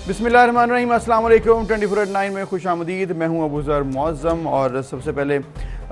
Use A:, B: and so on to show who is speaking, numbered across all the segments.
A: बिस्मिल्लाहिर्रहमानिर्रहीम, अस्सलाम वालेकुम। 24/9 में खुश आमदीद। मैं हूँ अबूज़र मुअज़्ज़म और सबसे पहले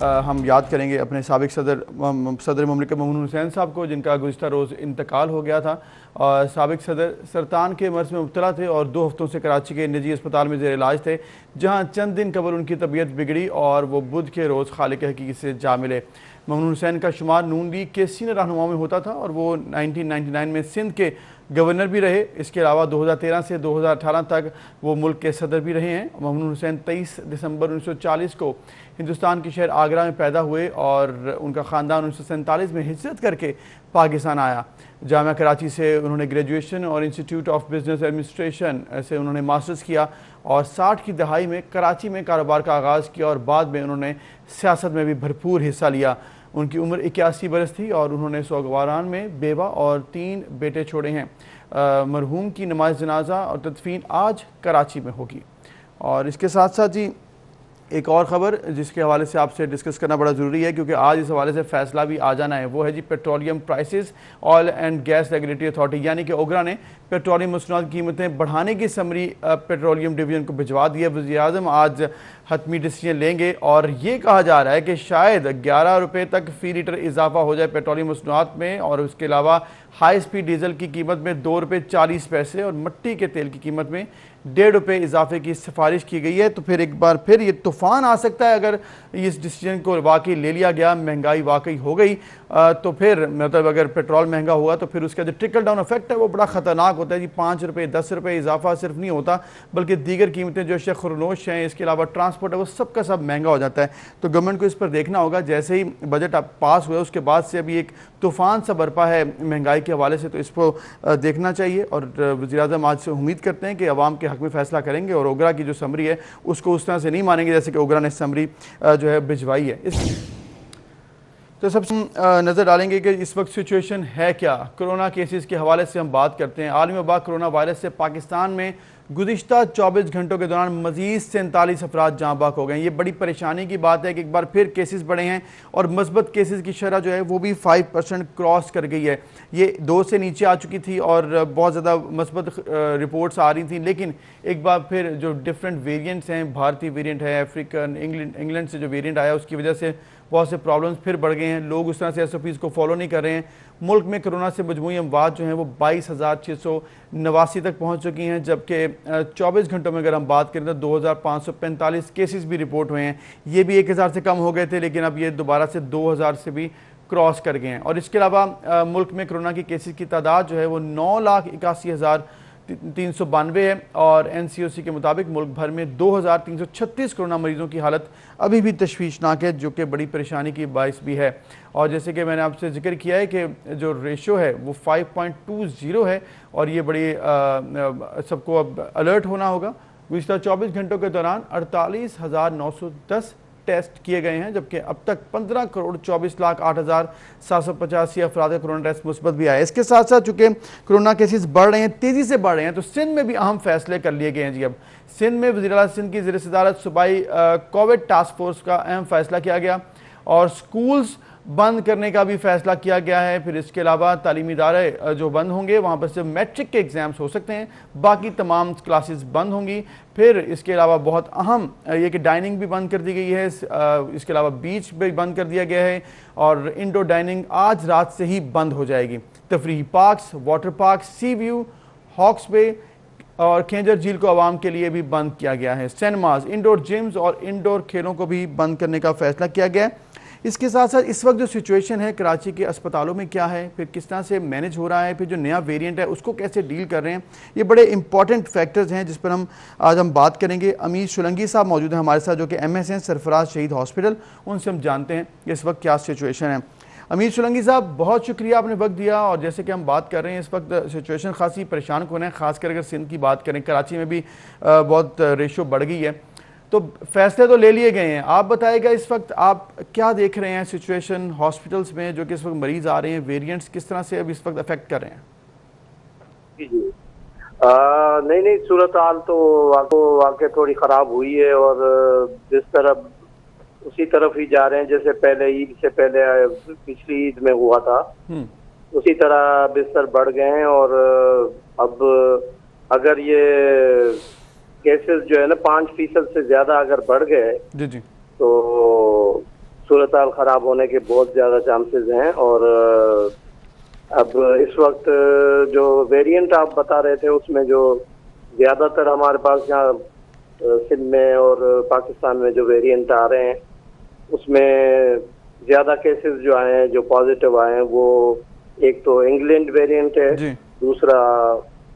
A: हम याद करेंगे अपने साबिक़ सदर ममलिकत ममनून हुसैन साहब को, जिनका गुज़िश्ता रोज़ इंतकाल हो गया था। और साबिक़ सदर सरतान के मर्ज़ में मुब्तला थे और 2 हफ़्तों से कराची के निजी अस्पताल में ज़ेर इलाज थे, जहाँ चंद दिन कबल उनकी तबीयत बिगड़ी और वो बुध के रोज़ खालिक हकीकी से जा मिले। ममनून हुसैन का शुमार नून लीग के सीनियर रहनुमाओं में होता था और वो 1999 में सिंध के गवर्नर भी रहे। इसके अलावा 2013 से 2018 तक वो मुल्क के सदर भी रहे हैं। ममनून हुसैन 23 दिसंबर 1940 को हिंदुस्तान के शहर आगरा में पैदा हुए और उनका ख़ानदान 1947 में हिजरत करके पाकिस्तान आया। जामिया कराची से उन्होंने ग्रेजुएशन और इंस्टीट्यूट ऑफ बिजनेस एडमिनिस्ट्रेशन से उन्होंने मास्टर्स किया और 60 की दहाई में कराची में कारोबार का आगाज़ किया और बाद में उन्होंने सियासत में भी भरपूर हिस्सा लिया। उनकी उम्र 81 बरस थी और उन्होंने सोगवारान में बेवा और 3 बेटे छोड़े हैं। मरहूम की नमाज जनाजा और तदफीन आज कराची में होगी। और इसके साथ साथ जी एक और ख़बर जिसके हवाले से आपसे डिस्कस करना बड़ा ज़रूरी है, क्योंकि आज इस हवाले से फ़ैसला भी आ जाना है, वो है जी petroleum prices oil and gas regulatory authority यानी कि ओगरा ने पेट्रोलियम मसनूआत की कीमतें बढ़ाने की समरी पेट्रोलियम डिवीज़न को भिजवा दी है। वज़ीर-ए-आज़म आज हतमी डिसीजन लेंगे और ये कहा जा रहा है कि शायद 11 रुपये तक फ़ी लीटर इजाफा हो जाए पेट्रोलियम मसनूआत में, और उसके अलावा हाई स्पीड डीजल की कीमत में 2 रुपये 40 पैसे और मट्टी के तेल की कीमत में 1.5 रुपये इजाफे की सिफारिश की गई है। तो फिर एक बार फिर ये तूफ़ान आ सकता है अगर इस डिसीजन को वाकई ले लिया गया, महंगाई वाकई हो गई तो फिर मतलब अगर पेट्रोल महंगा हुआ तो फिर उसका जो ट्रिकल डाउन इफेक्ट है वो बड़ा ख़तरनाक होता है जी। 5 रुपये 10 रुपये इजाफा सिर्फ नहीं होता, बल्कि दीगर कीमतें जो शखरनोश हैं, इसके अलावा ट्रांसपोर्ट है, वो सब का सब महंगा हो जाता है। तो गवर्नमेंट को इस पर देखना होगा। जैसे ही बजट पास हुआ उसके बाद से अभी एक तूफ़ान सा बरपा है महंगाई के हवाले से, तो इसको देखना चाहिए। और वज़ीर-ए-आज़म आज से उम्मीद करते हैं कि अवाम के हक़ में फ़ैसला करेंगे और ओगरा की जो समरी है उसको उस तरह से नहीं मानेंगे जैसे कि ओगरा ने समरी जो है भिजवाई है। तो सबसे नज़र डालेंगे कि इस वक्त सिचुएशन है क्या। कोरोना केसेस के हवाले से हम बात करते हैं। आलमी वबा कोरोना वायरस से पाकिस्तान में गुज़िश्ता 24 घंटों के दौरान मज़ीद 47 अफराद जाँ बाक हो गए। ये बड़ी परेशानी की बात है कि एक बार फिर केसेस बढ़े हैं और मस्बत केसेस की शरह जो है वो भी 5% क्रॉस कर गई है। ये 2 से नीचे आ चुकी थी और बहुत ज़्यादा मस्बत रिपोर्ट्स आ रही थी, लेकिन एक बार फिर जो डिफरेंट वेरिएंट्स हैं, भारतीय वेरिएंट है, अफ्रीकन, इंग्लैंड से जो वेरिएंट आया उसकी वजह से बहुत से प्रॉब्लम्स फिर बढ़ गए हैं। लोग उस तरह से SOPs को फॉलो नहीं कर रहे हैं। मुल्क में कोरोना से मजमूई अमवात जो हैं वो 22,689 तक पहुंच चुकी हैं, जबकि 24 घंटों में अगर हम बात करें तो 2,545 केसेस भी रिपोर्ट हुए हैं। ये भी 1,000 से कम हो गए थे, लेकिन अब ये दोबारा से 2,000 से भी क्रॉस कर गए हैं। और इसके अलावा मुल्क में कोरोना की केसेस की तादाद जो है वो 9,81,392 है और NCOC के मुताबिक मुल्क भर में 2,336 कोरोना मरीजों की हालत अभी भी तशवीशनाक है, जो कि बड़ी परेशानी की बाइस भी है। और जैसे कि मैंने आपसे जिक्र किया है कि जो रेशो है वो 5.20 है और ये बड़ी सबको अब अलर्ट होना होगा। गुज़िश्ता 24 घंटों के दौरान 48,910 टेस्ट किए गए हैं, जबकि अब तक 15,24,08,785 अफराद का कोरोना टेस्ट मुस्बत भी आया। इसके साथ साथ चूंकि कोरोना केसेस बढ़ रहे हैं, तेज़ी से बढ़ रहे हैं, तो सिंध में भी अहम फैसले कर लिए गए हैं जी। अब सिंध में वज़ीर-ए-आला सिंध की ज़ेर-ए-सदारत सूबाई कोविड टास्क फोर्स का अहम फैसला किया गया और स्कूल्स बंद करने का भी फैसला किया गया है। फिर इसके अलावा तालीमी इदारे जो बंद होंगे वहाँ पर सिर्फ मैट्रिक के एग्ज़ाम्स हो सकते हैं, बाकी तमाम क्लासेस बंद होंगी। फिर इसके अलावा बहुत अहम ये कि डाइनिंग भी बंद कर दी गई है। इसके अलावा बीच भी बंद कर दिया गया है और इंडोर डाइनिंग आज रात से ही बंद हो जाएगी। तफरीही parks, water park, sea view, Hawkes Bay और खेंजर झील को आवाम के लिए भी बंद किया गया है। सिनेमाज, इंडोर जिम्स और इंडोर खेलों को भी बंद करने का फैसला किया गया है। इसके साथ साथ इस वक्त जो सिचुएशन है कराची के अस्पतालों में क्या है, फिर किस तरह से मैनेज हो रहा है, फिर जो नया वेरिएंट है उसको कैसे डील कर रहे हैं, ये बड़े इंपॉर्टेंट फैक्टर्स हैं जिस पर आज हम बात करेंगे। अमीर शुलंगी साहब मौजूद हैं हमारे साथ, जो कि MS हैं सरफराज शहीद हॉस्पिटल। उनसे हम जानते हैं इस वक्त क्या सिचुएशन है। अमीर शुलंगी साहब, बहुत शुक्रिया आपने वक्त दिया। और जैसे कि हम बात कर रहे हैं इस वक्त सिचुएशन खासी परेशान कौन है, खासकर अगर सिंध की बात करें, कराची में भी बहुत रेशो बढ़ गई है। तो फैसले तो ले लिए गए हैं, आप बताइएगा इस वक्त आप क्या देख रहे हैं सिचुएशन हॉस्पिटल्स में, जो कि इस वक्त मरीज आ रहे हैं, वेरिएंट्स किस तरह से अब इस वक्त अफेक्ट कर रहे हैं?
B: जी नहीं सूरत हाल तो वाकई थोड़ी ख़राब हुई है और जिस तरह उसी तरफ ही जा रहे हैं जैसे पहले ईद से पहले पिछली ईद में हुआ था, उसी तरह बिस्तर बढ़ गए हैं और अब अगर ये केसेस जो है ना 5% से ज्यादा अगर बढ़ गए
A: जी जी।
B: तो सूरत हाल खराब होने के बहुत ज्यादा चांसेस हैं। और अब इस वक्त जो वेरिएंट आप बता रहे थे उसमें जो ज्यादातर हमारे पास यहाँ सिंध में और पाकिस्तान में जो वेरिएंट आ रहे हैं उसमें ज्यादा केसेस जो आए हैं, जो पॉजिटिव आए हैं, वो एक तो इंग्लैंड वेरिएंट है,
A: जी
B: दूसरा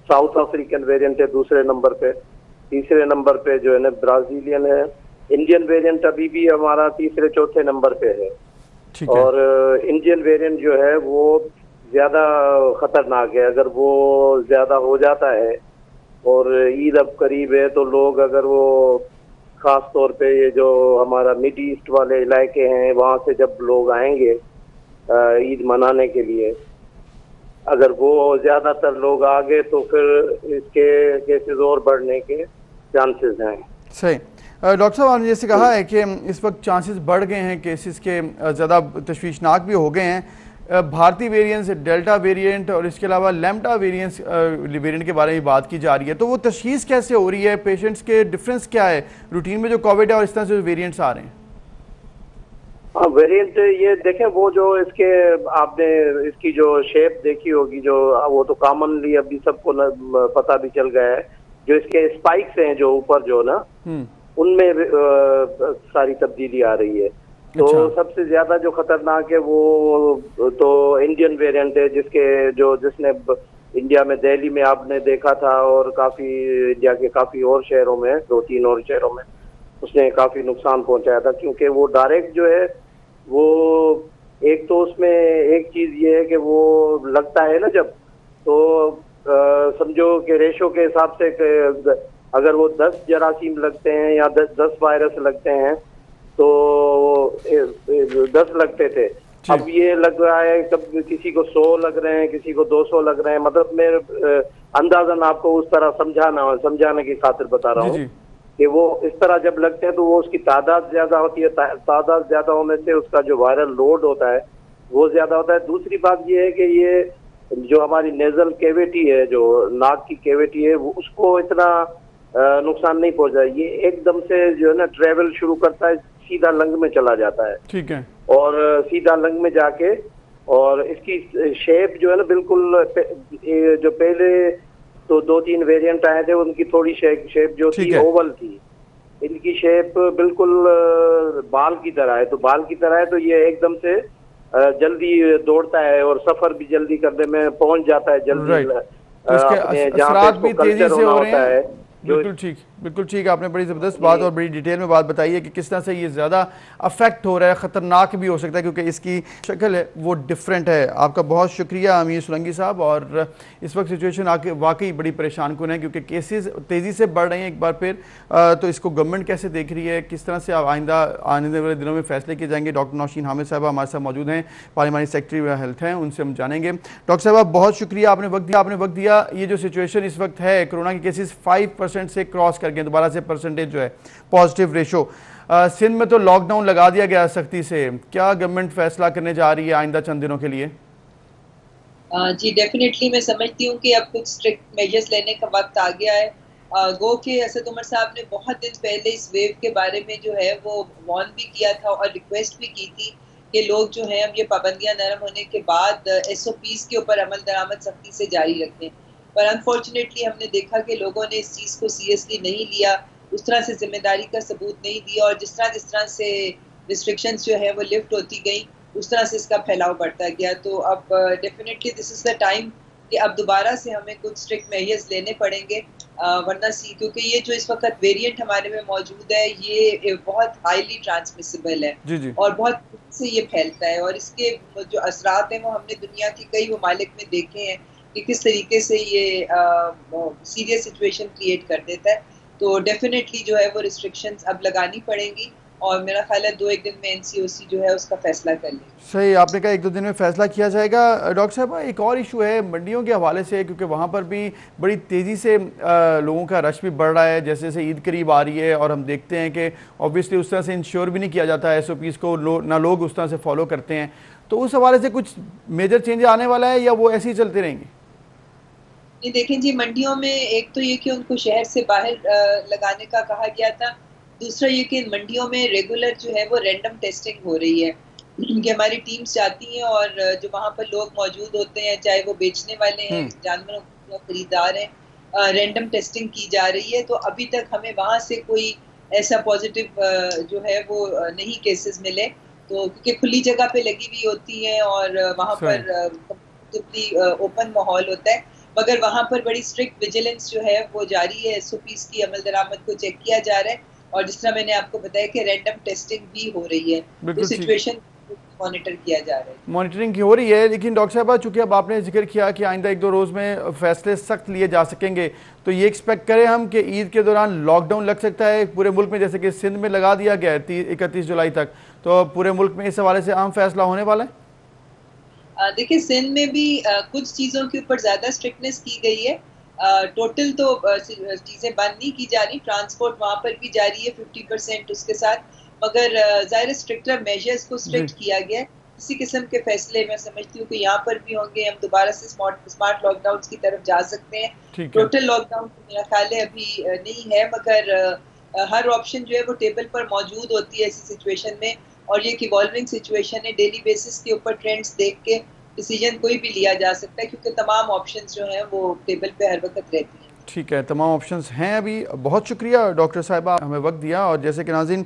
B: साउथ अफ्रीकन वेरिएंट है दूसरे नंबर पे, तीसरे नंबर पे जो है ना ब्राजीलियन है, इंडियन वेरिएंट अभी भी हमारा तीसरे चौथे नंबर पे है।
A: ठीक है।
B: और इंडियन वेरिएंट जो है वो ज्यादा खतरनाक है। अगर वो ज्यादा हो जाता है और ईद अब करीब है तो लोग अगर वो खास तौर पे ये जो हमारा मिड ईस्ट वाले इलाके हैं वहां से जब लोग आएंगे ईद मनाने के लिए, अगर वो ज्यादातर लोग आ गए तो फिर इसके केसेस और बढ़ने के चांसेस हैं।
A: सही। डॉक्टर साहब, आपने जैसे कहा है कि इस वक्त चांसेस बढ़ गए हैं केसेस के, ज़्यादा तशवीशनाक भी हो गए हैं। भारतीय वेरिएंट्स, डेल्टा वेरिएंट और इसके अलावा लैम्डा वेरिएंट के बारे में बात की जा रही है, तो वो तशखीस कैसे हो रही है? पेशेंट्स के डिफरेंस क्या है रूटीन में जो कोविड है और इस तरह से जो वेरिएंट्स आ रहे हैं?
B: हाँ, वेरिएंट ये देखें, वो जो इसके आपने इसकी जो शेप देखी होगी, जो वो तो कॉमनली अभी सबको पता भी चल गया है, जो इसके स्पाइक्स हैं जो ऊपर जो ना उनमें सारी तब्दीली आ रही है। तो सबसे ज्यादा जो खतरनाक है वो तो इंडियन वेरिएंट है, जिसने इंडिया में दिल्ली में आपने देखा था और काफी इंडिया के काफी और शहरों में, 2-3 और शहरों में उसने काफी नुकसान पहुंचाया था। क्योंकि वो डायरेक्ट जो है वो एक तो उसमें एक चीज ये है कि वो लगता है ना जब, तो समझो कि रेशो के हिसाब से अगर वो 10 जरासीम लगते हैं या 10 वायरस लगते हैं तो 10 लगते थे, अब ये लग रहा है कब किसी को 100 लग रहे हैं, किसी को 200 लग रहे हैं। मतलब मैं अंदाजन आपको उस तरह समझाने की खातिर बता रहा हूँ कि वो इस तरह जब लगते हैं तो वो उसकी तादाद ज्यादा होती है। तादाद ज्यादा होने से उसका जो वायरल लोड होता है वो ज्यादा होता है। दूसरी बात ये है कि ये जो हमारी नेजल कैविटी है, जो नाक की कैविटी है, वो उसको इतना नुकसान नहीं पहुंचा। ये एकदम से जो है ना ट्रेवल शुरू करता है, सीधा लंग में चला जाता है।
A: ठीक है।
B: और सीधा लंग में जाके, और इसकी शेप जो है ना बिल्कुल जो पहले तो 2-3 वेरिएंट आए थे उनकी थोड़ी शेप जो थी ओवल थी, इनकी शेप बिल्कुल बाल की तरह है। तो बाल की तरह है तो ये एकदम से जल्दी दौड़ता है और सफर भी जल्दी करने में पहुंच जाता है जल्दी।
A: तो इसके असरात भी तेजी से हो रहे हैं। बिल्कुल ठीक, आपने बड़ी ज़बरदस्त बात और बड़ी डिटेल में बात बताई है कि किस तरह से ये ज़्यादा अफेक्ट हो रहा है, ख़तरनाक भी हो सकता है क्योंकि इसकी शक्ल है वो डिफरेंट है। आपका बहुत शुक्रिया अमीर सुलंगी साहब। और इस वक्त सिचुएशन आके वाकई बड़ी परेशान कुन है क्योंकि केसेस तेज़ी से बढ़ रहे हैं एक बार फिर। तो इसको गवर्नमेंट कैसे देख रही है, किस तरह से आइंदा आने वाले दिनों में फैसले किए जाएंगे। डॉक्टर नौशीन हामिद साहब हमारे साथ मौजूद हैं, पार्लिमानी सेक्रेटरी हेल्थ हैं, उनसे हम जानेंगे। डॉक्टर साहब बहुत शुक्रिया, आपने वक्त दिया। ये जो सिचुएशन इस वक्त है, कोरोना के केसेस 5% से क्रॉस कर गए दोबारा से, परसेंटेज जो है पॉजिटिव रेशो। सिंध में तो लॉकडाउन लगा दिया गया सख्ती से, क्या गवर्नमेंट फैसला करने जा रही है आइंदा चंद दिनों के लिए?
C: जी डेफिनेटली मैं समझती हूँ कि अब कुछ स्ट्रिक्ट मेजर्स लेने का वक्त आ गया है। गो के असद उमर साहब ने बहुत दिन पहले इस वेव के बारे में जो है वो वार्न भी किया था और रिक्वेस्ट भी की थी कि लोग जो हैं अब ये पाबंदियां नरम होने के बाद SOPs के ऊपर अमल दरामद सख्ती से जारी रखें। पर अनफॉर्चुनेटली हमने देखा कि लोगों ने इस चीज़ को सीरियसली नहीं लिया, उस तरह से जिम्मेदारी का सबूत नहीं दिया और जिस तरह से रिस्ट्रिक्शंस जो है वो लिफ्ट होती गई उस तरह से इसका फैलाव बढ़ता गया। तो अब definitely this is the time कि अब दोबारा से हमें कुछ स्ट्रिक्ट मेजर्स लेने पड़ेंगे, वरना क्योंकि ये जो इस वक्त वेरिएंट हमारे में मौजूद है ये बहुत हाईली ट्रांसमिसिबल है और बहुत से ये फैलता है और इसके जो असरात हैं वो हमने दुनिया के कई ममालिक में देखे हैं कि किस तरीके से ये सीरियस सिचुएशन क्रिएट कर देता है। तो डेफिनेटली जो है वो रिस्ट्रिक्शंस अब लगानी पड़ेंगी और मेरा ख्याल है 2-1 दिन में NCOC जो है उसका फैसला कर लेंगे।
A: सही, आपने कहा 1-2 दिन में फैसला किया जाएगा। डॉक्टर साहब एक और इशू है मंडियों के हवाले से, क्योंकि वहाँ पर भी बड़ी तेज़ी से लोगों का रश भी बढ़ रहा है जैसे जैसे ईद करीब आ रही है और हम देखते हैं कि ऑब्वियसली उस तरह से इंश्योर भी नहीं किया जाता है SOPs को, ना लोग उस तरह से फॉलो करते हैं। तो उस हवाले से कुछ मेजर चेंज आने वाला है या वो ऐसे ही चलते रहेंगे?
C: ये देखें जी, मंडियों में एक तो ये कि उनको शहर से बाहर लगाने का कहा गया था, दूसरा ये कि मंडियों में रेगुलर जो है वो रैंडम टेस्टिंग हो रही है कि हमारी टीम्स जाती हैं और जो वहाँ पर लोग मौजूद होते हैं, चाहे वो बेचने वाले हैं, जानवरों के खरीदार हैं, रैंडम टेस्टिंग की जा रही है। तो अभी तक हमें वहाँ से कोई ऐसा पॉजिटिव जो है वो नहीं केसेस मिले, तो क्योंकि खुली जगह पे लगी हुई होती है और वहाँ पर ओपन माहौल होता है, मगर वहाँ पर बड़ी स्ट्रिक्ट विजिलेंस जो है वो जारी है, SOPs की अमल दरामद को चेक किया जा रहा है और जिस तरह मैंने आपको बताया कि रैंडम टेस्टिंग भी हो रही है, तो सिचुएशन मॉनिटर किया जा रहा है।
A: मॉनिटरिंग की हो रही है, लेकिन डॉक्टर साहब चूंकि अब आपने जिक्र किया कि आइंदा 1-2 रोज़ में फैसले सख्त लिए जा सकेंगे, तो ये एक्सपेक्ट करें हम कि ईद के दौरान लॉकडाउन लग सकता है पूरे मुल्क में, जैसे कि सिंध में लगा दिया गया है 31 जुलाई तक, तो पूरे मुल्क में इस हवाले से अहम फैसला होने वाला है?
C: देखिए, सिंध में भी कुछ चीज़ों के ऊपर ज़्यादा स्ट्रिक्टनेस की गई है। टोटल तो चीज़ें बंद नहीं की जा रही, ट्रांसपोर्ट वहाँ पर भी जारी है 50% उसके साथ, मगर ज़ाहिर स्ट्रिक्टर मेजर्स को स्ट्रिक्ट किया गया है। इसी किस्म के फैसले मैं समझती हूँ कि यहाँ पर भी होंगे, हम दोबारा से स्मार्ट लॉकडाउन की तरफ जा सकते हैं। टोटल लॉकडाउन मेरा ख्याल है अभी नहीं है, मगर हर ऑप्शन जो है वो टेबल पर मौजूद होती है ऐसी सिचुएशन में, और ये एक इवॉल्विंग सिचुएशन है, डेली बेसिस के ऊपर ट्रेंड्स देख के डिसीजन कोई भी लिया जा सकता है, क्योंकि तमाम ऑप्शंस जो हैं वो टेबल पे हर वक्त रहती हैं।
A: ठीक है, तमाम ऑप्शंस हैं अभी। बहुत शुक्रिया डॉक्टर साहिबा, हमें वक्त दिया। और जैसे कि नाज़रीन,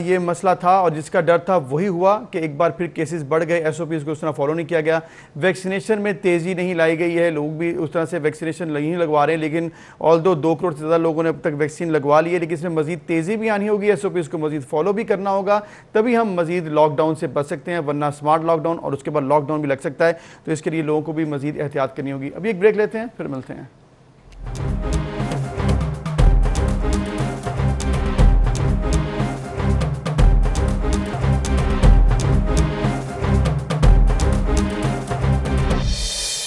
A: ये मसला था और जिसका डर था वही हुआ कि एक बार फिर केसेस बढ़ गए, SOPs को उस तरह फॉलो नहीं किया गया, वैक्सीनेशन में तेज़ी नहीं लाई गई है, लोग भी उस तरह से वैक्सीनेशन नहीं लगवा रहे हैं, लेकिन ऑल्दो 2 करोड़ से ज़्यादा लोगों ने अब तक वैक्सीन लगवा ली है, लेकिन इसमें मज़ीद तेज़ी भी आनी होगी, SOPs को मज़ीद फॉलो भी करना होगा, तभी हम मज़ीद लॉकडाउन से बच सकते हैं, वरना स्मार्ट लॉकडाउन और उसके बाद लॉकडाउन भी लग सकता है। तो इसके लिए लोगों को भी मज़ीद एहतियात करनी होगी। अभी एक ब्रेक लेते हैं, फिर मिलते हैं।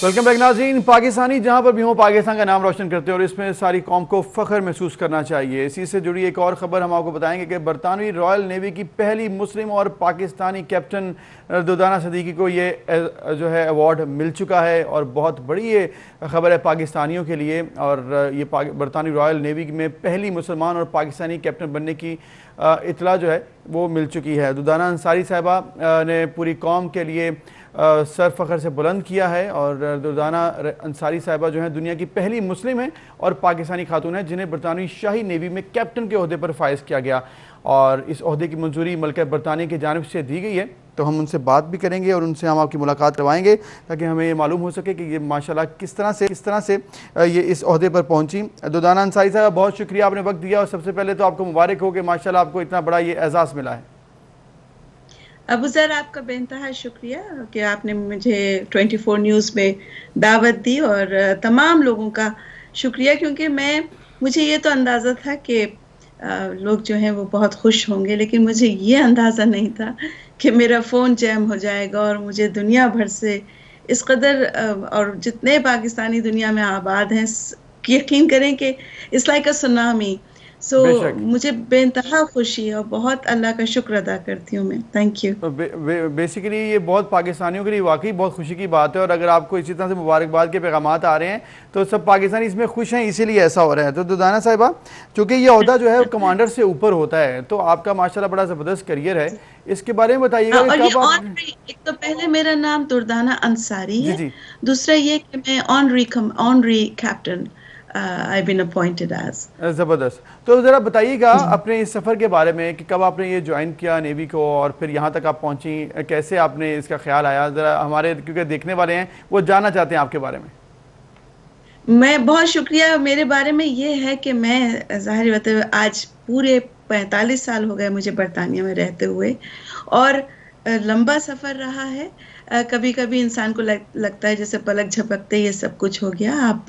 A: वेलकम बैक नाज़रीन। पाकिस्तानी जहाँ पर भी हों पाकिस्तान का नाम रोशन करते हैं और इसमें सारी कौम को फ़ख्र महसूस करना चाहिए। इसी से जुड़ी एक और ख़बर हम आपको बताएंगे कि बरतानवी रॉयल नेवी की पहली मुस्लिम और पाकिस्तानी कैप्टन दुर्दाना सदीकी को ये जो है अवार्ड मिल चुका है और बहुत बड़ी ये ख़बर है पाकिस्तानियों के लिए। और ये बरतानवी रॉयल नेवी में पहली मुसलमान और पाकिस्तानी कैप्टन बनने की इतला जो है वो मिल चुकी है। दुर्दाना अंसारी साहिबा ने पूरी कौम के लिए सर फ़ख्र से बुलंद किया है और दुर्दाना अंसारी साहिबा जो हैं दुनिया की पहली मुस्लिम हैं और पाकिस्तानी खातून हैं जिन्हें बरतानवी शाही नेवी में कैप्टन के ओहदे पर फाइज किया गया और इस ओहदे की मंजूरी मलका बरतानिया की जानिब से दी गई है। तो हम उनसे बात भी करेंगे और उनसे हम आपकी मुलाकात करवाएंगे ताकि हमें ये मालूम हो सके कि ये माशाल्लाह किस तरह से ये इस ओहदे पर पहुंची। दुर्दाना अंसारी साहब, बहुत शुक्रिया, आपने वक्त दिया और सबसे पहले तो आपको मुबारक हो कि माशाल्लाह आपको इतना बड़ा ये एजाज़ मिला है।
D: अबू ज़र, आपका बेइंतहा शुक्रिया कि आपने मुझे 24 न्यूज़ में दावत दी और तमाम लोगों का शुक्रिया, क्योंकि मुझे ये तो अंदाज़ा था कि लोग जो हैं वो बहुत खुश होंगे, लेकिन मुझे ये अंदाज़ा नहीं था कि मेरा फ़ोन जैम हो जाएगा और मुझे दुनिया भर से इस कदर और जितने पाकिस्तानी दुनिया में आबाद हैं, यकीन करें कि इट्स लाइक अ सुनामी। मुझे बेइंतहा खुशी और बहुत अल्लाह का शुक्र अदा करती हूँ मैं। Thank you.
A: बेसिकली ये बहुत पाकिस्तानियों के लिए वाकई बहुत खुशी की बात है और अगर आपको इसी तरह से मुबारकबाद के पैगामात आ रहे हैं तो सब पाकिस्तानी इसमें खुश हैं, इसीलिए ऐसा हो रहा है। तो दुर्दाना साहिबा, चूँकि ये ओहदा जो है कमांडर से ऊपर होता है, तो आपका माशाल्लाह बड़ा ज़बरदस्त करियर है, इसके बारे में बताइएगा।
D: एक तो पहले मेरा नाम दुर्दाना अंसारी है, दूसरा ये कि मैं honorary captain I've been appointed as।
A: ज़बरदस्त। तो ज़रा बताइएगा अपने इस सफ़र के बारे में कि कब आपने ये ज्वाइन किया नेवी को और फिर यहाँ तक आप पहुँची, कैसे आपने इसका ख्याल आया, ज़रा हमारे क्योंकि देखने वाले हैं वो जानना चाहते हैं आपके बारे में।
D: मैं बहुत शुक्रिया। मेरे बारे में ये है कि मैं ज़ाहिर बात है आज पूरे 45 साल हो गए मुझे बरतानिया में रहते हुए और लंबा सफ़र रहा है। कभी कभी इंसान को लगता है जैसे पलक झपकते ये सब कुछ हो गया। आप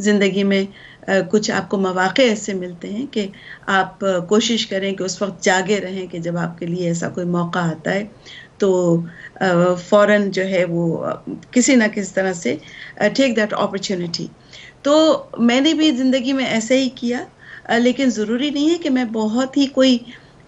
D: ज़िंदगी में कुछ आपको मौक़े ऐसे मिलते हैं कि आप कोशिश करें कि उस वक्त जागे रहें कि जब आपके लिए ऐसा कोई मौका आता है तो फ़ौरन जो है वो किसी ना किसी तरह से टेक दैट अपॉर्चुनिटी। तो मैंने भी ज़िंदगी में ऐसे ही किया, लेकिन ज़रूरी नहीं है कि मैं बहुत ही कोई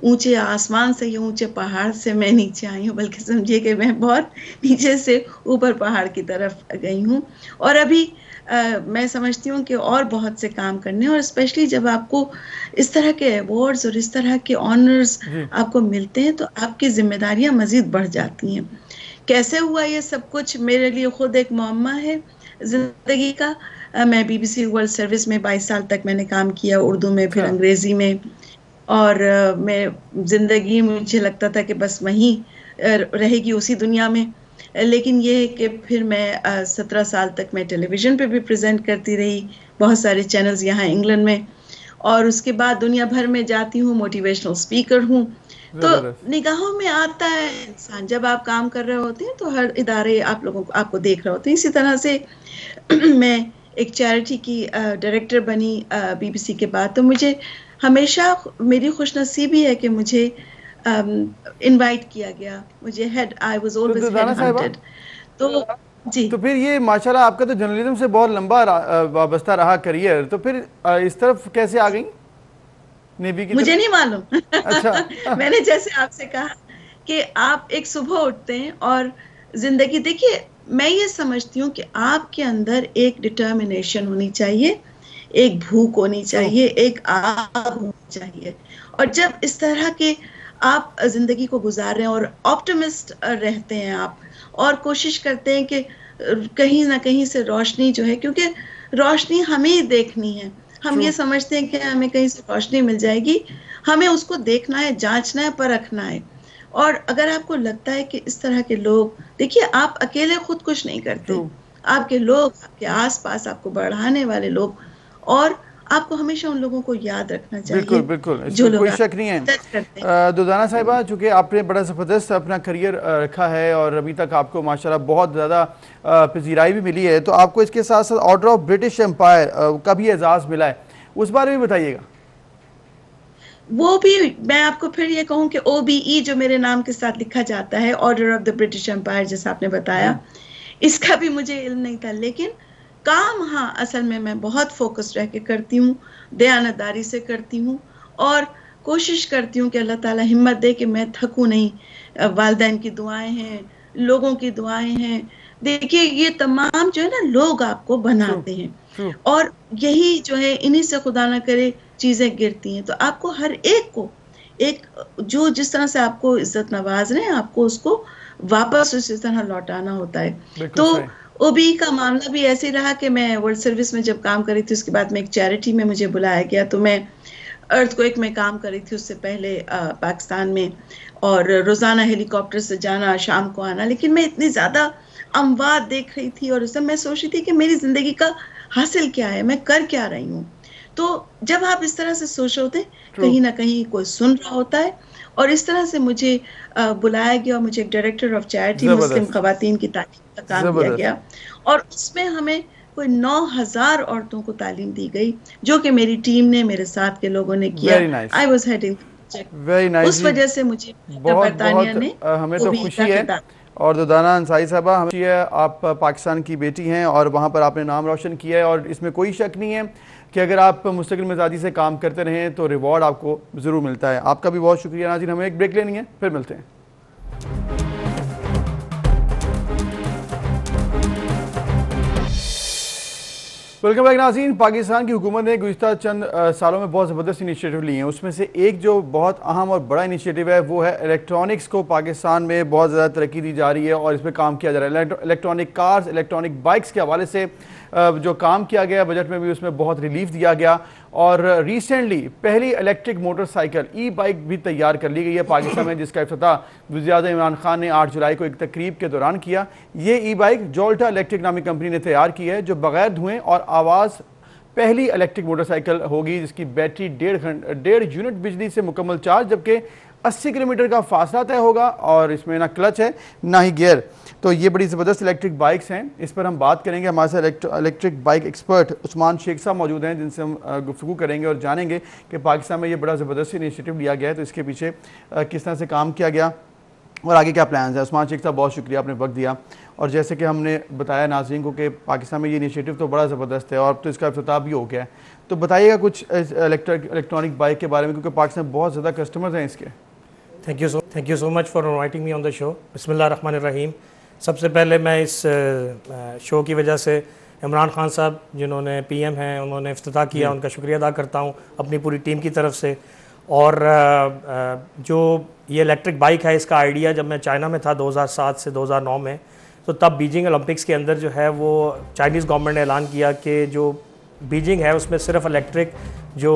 D: ऊंचे आसमान से या ऊंचे पहाड़ से मैं नीचे आई हूँ, बल्कि समझिए कि मैं बहुत नीचे से ऊपर पहाड़ की तरफ गई हूँ। और अभी मैं समझती हूँ कि और बहुत से काम करने, और स्पेशली जब आपको इस तरह के अवार्ड्स और इस तरह के ऑनर्स आपको मिलते हैं तो आपकी जिम्मेदारियां मजीद बढ़ जाती हैं। कैसे हुआ ये सब कुछ, मेरे लिए खुद एक मुअम्मा है जिंदगी का। मैं बीबीसी वर्ल्ड सर्विस में 22 साल तक मैंने काम किया, उर्दू में, फिर अंग्रेजी में, और मैं जिंदगी मुझे लगता था कि बस वहीं रहेगी उसी दुनिया में। लेकिन ये है कि फिर मैं 17 साल तक मैं टेलीविज़न पे भी प्रेजेंट करती रही, बहुत सारे चैनल्स यहाँ इंग्लैंड में, और उसके बाद दुनिया भर में जाती हूँ, मोटिवेशनल स्पीकर हूँ। तो निगाहों में आता है इंसान, जब आप काम कर रहे होते हैं तो हर इदारे आप लोगों को आपको देख रहे होते हैं। इसी तरह से मैं एक चैरिटी की डायरेक्टर बनी बीबीसी के बाद, तो मुझे हमेशा मेरी खुशनसीबी है कि मुझे इनवाइट किया गया, मुझे आई वाज ऑलवेज हेडहंटेड। तो जी,
A: तो फिर ये माशाल्लाह आपका तो जर्नलिज्म से बहुत लंबा वाबस्ता रहा करियर, तो फिर इस तरफ कैसे आ गई नेवी की?
D: मुझे नहीं मालूम।
A: अच्छा।
D: मैंने जैसे आपसे कहा कि आप एक सुबह उठते हैं और जिंदगी, देखिए मैं ये समझती हूँ कि आपके अंदर एक डिटर्मिनेशन होनी चाहिए, एक भूख होनी चाहिए, एक आग होनी चाहिए। और जब इस तरह के आप जिंदगी को गुजार रहे हैं और ऑप्टिमिस्ट रहते हैं आप, और कोशिश करते हैं कि कहीं ना कहीं से रोशनी जो है, क्योंकि रोशनी हमें ही देखनी है, हम ये समझते हैं कि हमें कहीं से रोशनी मिल जाएगी, हमें उसको देखना है, जांचना है, परखना है। और अगर आपको लगता है कि इस तरह के लोग, देखिए आप अकेले खुद कुछ नहीं करते, आपके लोग, आपके आसपास आपको बढ़ाने वाले लोग, और आपको हमेशा उन लोगों को याद रखना चाहिए।
A: बिल्कुल बिल्कुल, इसमें कोई शक नहीं है। दुर्दाना साहिबा, चूँकि आपने बड़ा ज़बरदस्त अपना करियर रखा है और अभी तक आपको माशाल्लाह बहुत ज़्यादा पजीराई भी मिली है, तो आपको इसके साथ साथ ऑर्डर ऑफ ब्रिटिश एम्पायर का भी एजाज़ मिला है, उस बारे में बताइएगा।
D: वो भी मैं आपको फिर ये कहूँ कि OBE जो मेरे नाम के साथ लिखा जाता है, order of the British Empire, जैसा आपने बताया, इसका भी मुझे इल्म नहीं था। लेकिन काम, हाँ, असल में मैं बहुत फोकस्ड रह के करती हूँ, दयानतदारी से करती हूँ, और कोशिश करती हूँ कि अल्लाह ताला हिम्मत दे कि मैं थकूँ नहीं। वालिदैन की दुआएं हैं, लोगों की दुआएं हैं। देखिए ये तमाम जो है ना, लोग आपको बनाते हैं, और यही जो है, इन्हीं से खुदा ना करे चीजें गिरती हैं। तो आपको हर एक को, एक जो जिस तरह से आपको इज्जत नवाज रहे हैं, आपको उसको वापस उसी तरह लौटाना होता है। तो OBE का मामला भी ऐसे रहा कि मैं वर्ल्ड सर्विस में जब काम कर रही थी, उसके बाद में एक चैरिटी में मुझे बुलाया गया, तो मैं अर्थक्वेक में काम कर रही थी उससे पहले पाकिस्तान में, और रोजाना हेलीकॉप्टर से जाना, शाम को आना। लेकिन मैं इतनी ज्यादा अमवात देख रही थी, और उस समय मैं सोच रही थी कि मेरी जिंदगी का हासिल क्या है, मैं कर क्या रही हूँ। तो जब आप इस तरह से सोच रहे होते हैं, कहीं ना कहीं कोई सुन रहा होता है, और इस तरह से मुझे बुलाया गया, और मुझे एक डायरेक्टर ऑफ चैरिटी मुस्लिम खवातीन की तालीम का काम दिया गया, और उसमें हमें कोई 9000 औरतों को तालीम दी गई, जो कि मेरी टीम ने, मेरे साथ के लोगों ने किया। I was heading
A: very nice.
D: उस वजह से मुझे बरतानिया ने,
A: हमें तो खुशी है। और दुर्दाना अंसारी साहबा, आप पाकिस्तान की बेटी हैं और वहाँ पर आपने नाम रोशन किया है, और इसमें कोई शक नहीं है कि अगर आप मुस्तकिल मिजाजी से काम करते रहें तो रिवॉर्ड आपको ज़रूर मिलता है। आपका भी बहुत शुक्रिया। नाज़रीन, हमें एक ब्रेक लेनी है, फिर मिलते हैं। वेलकम बैक नाज़रीन। पाकिस्तान की हुकूमत ने गुज़िश्ता चंद सालों में बहुत ज़बरदस्त इनिशिएटिव लिए हैं। उसमें से एक जो बहुत अहम और बड़ा इनिशिएटिव है वो है इलेक्ट्रॉनिक्स को पाकिस्तान में बहुत ज़्यादा तरक्की दी जा रही है, और इस पर काम किया जा रहा है। इलेक्ट्रॉनिक कार्स, इलेक्ट्रॉनिक बाइक्स के हवाले से जो काम किया गया बजट में भी, उसमें बहुत रिलीफ दिया गया। और रिसेंटली पहली इलेक्ट्रिक मोटरसाइकिल E-बाइक भी तैयार कर ली गई है पाकिस्तान में, जिसका इफ्तिताह वज़ीर-ए-आज़म इमरान खान ने 8 जुलाई को एक तकरीब के दौरान किया। ये E-बाइक जोल्टा इलेक्ट्रिक नामी कंपनी ने तैयार की है, जो बगैर धुएं और आवाज़ पहली इलेक्ट्रिक मोटरसाइकिल होगी, जिसकी बैटरी 1.5 यूनिट बिजली से मुकम्मल चार्ज, जबकि 80 किलोमीटर का फासला तय होगा, और इसमें ना क्लच है ना ही गियर। तो ये बड़ी ज़बरदस्त इलेक्ट्रिक बाइक्स हैं, इस पर हम बात करेंगे। हमारे साथ electric bike expert Usman Shaikh साहब मौजूद हैं, जिनसे हम गुफ्तगू करेंगे और जानेंगे कि पाकिस्तान में ये बड़ा ज़बरदस्त इनिशिएटिव लिया गया है, तो इसके पीछे किस तरह से काम किया गया, और आगे क्या प्लान्स हैं? उस्मान शेख साहब, बहुत शुक्रिया, आपने वक्त दिया। और जैसे कि हमने बताया नाज़रीन को कि पाकिस्तान में ये इनिशिएटिव तो बड़ा ज़बरदस्त है और अब तो इसका इफ्तिताह भी हो गया है, तो बताइएगा कुछ इलेक्ट्रॉनिक बाइक के बारे में, क्योंकि पाकिस्तान में बहुत ज़्यादा कस्टमर्स हैं इसके।
E: Thank you so much for inviting me on the show. बिस्मिल्लाहिर्रहमानिर्रहीम। सबसे पहले मैं इस शो की वजह से इमरान खान साहब जिन्होंने PM हैं, उन्होंने इफ्तिताह किया, उनका शुक्रिया अदा करता हूँ अपनी पूरी टीम की तरफ से। और जो ये इलेक्ट्रिक बाइक है, इसका आइडिया जब मैं चाइना में था 2007 से 2009 में, तो तब बीजिंग ओलंपिक्स के अंदर जो है वो चाइनीज़ गवर्नमेंट ने ऐलान किया कि जो बीजिंग है उसमें सिर्फ इलेक्ट्रिक जो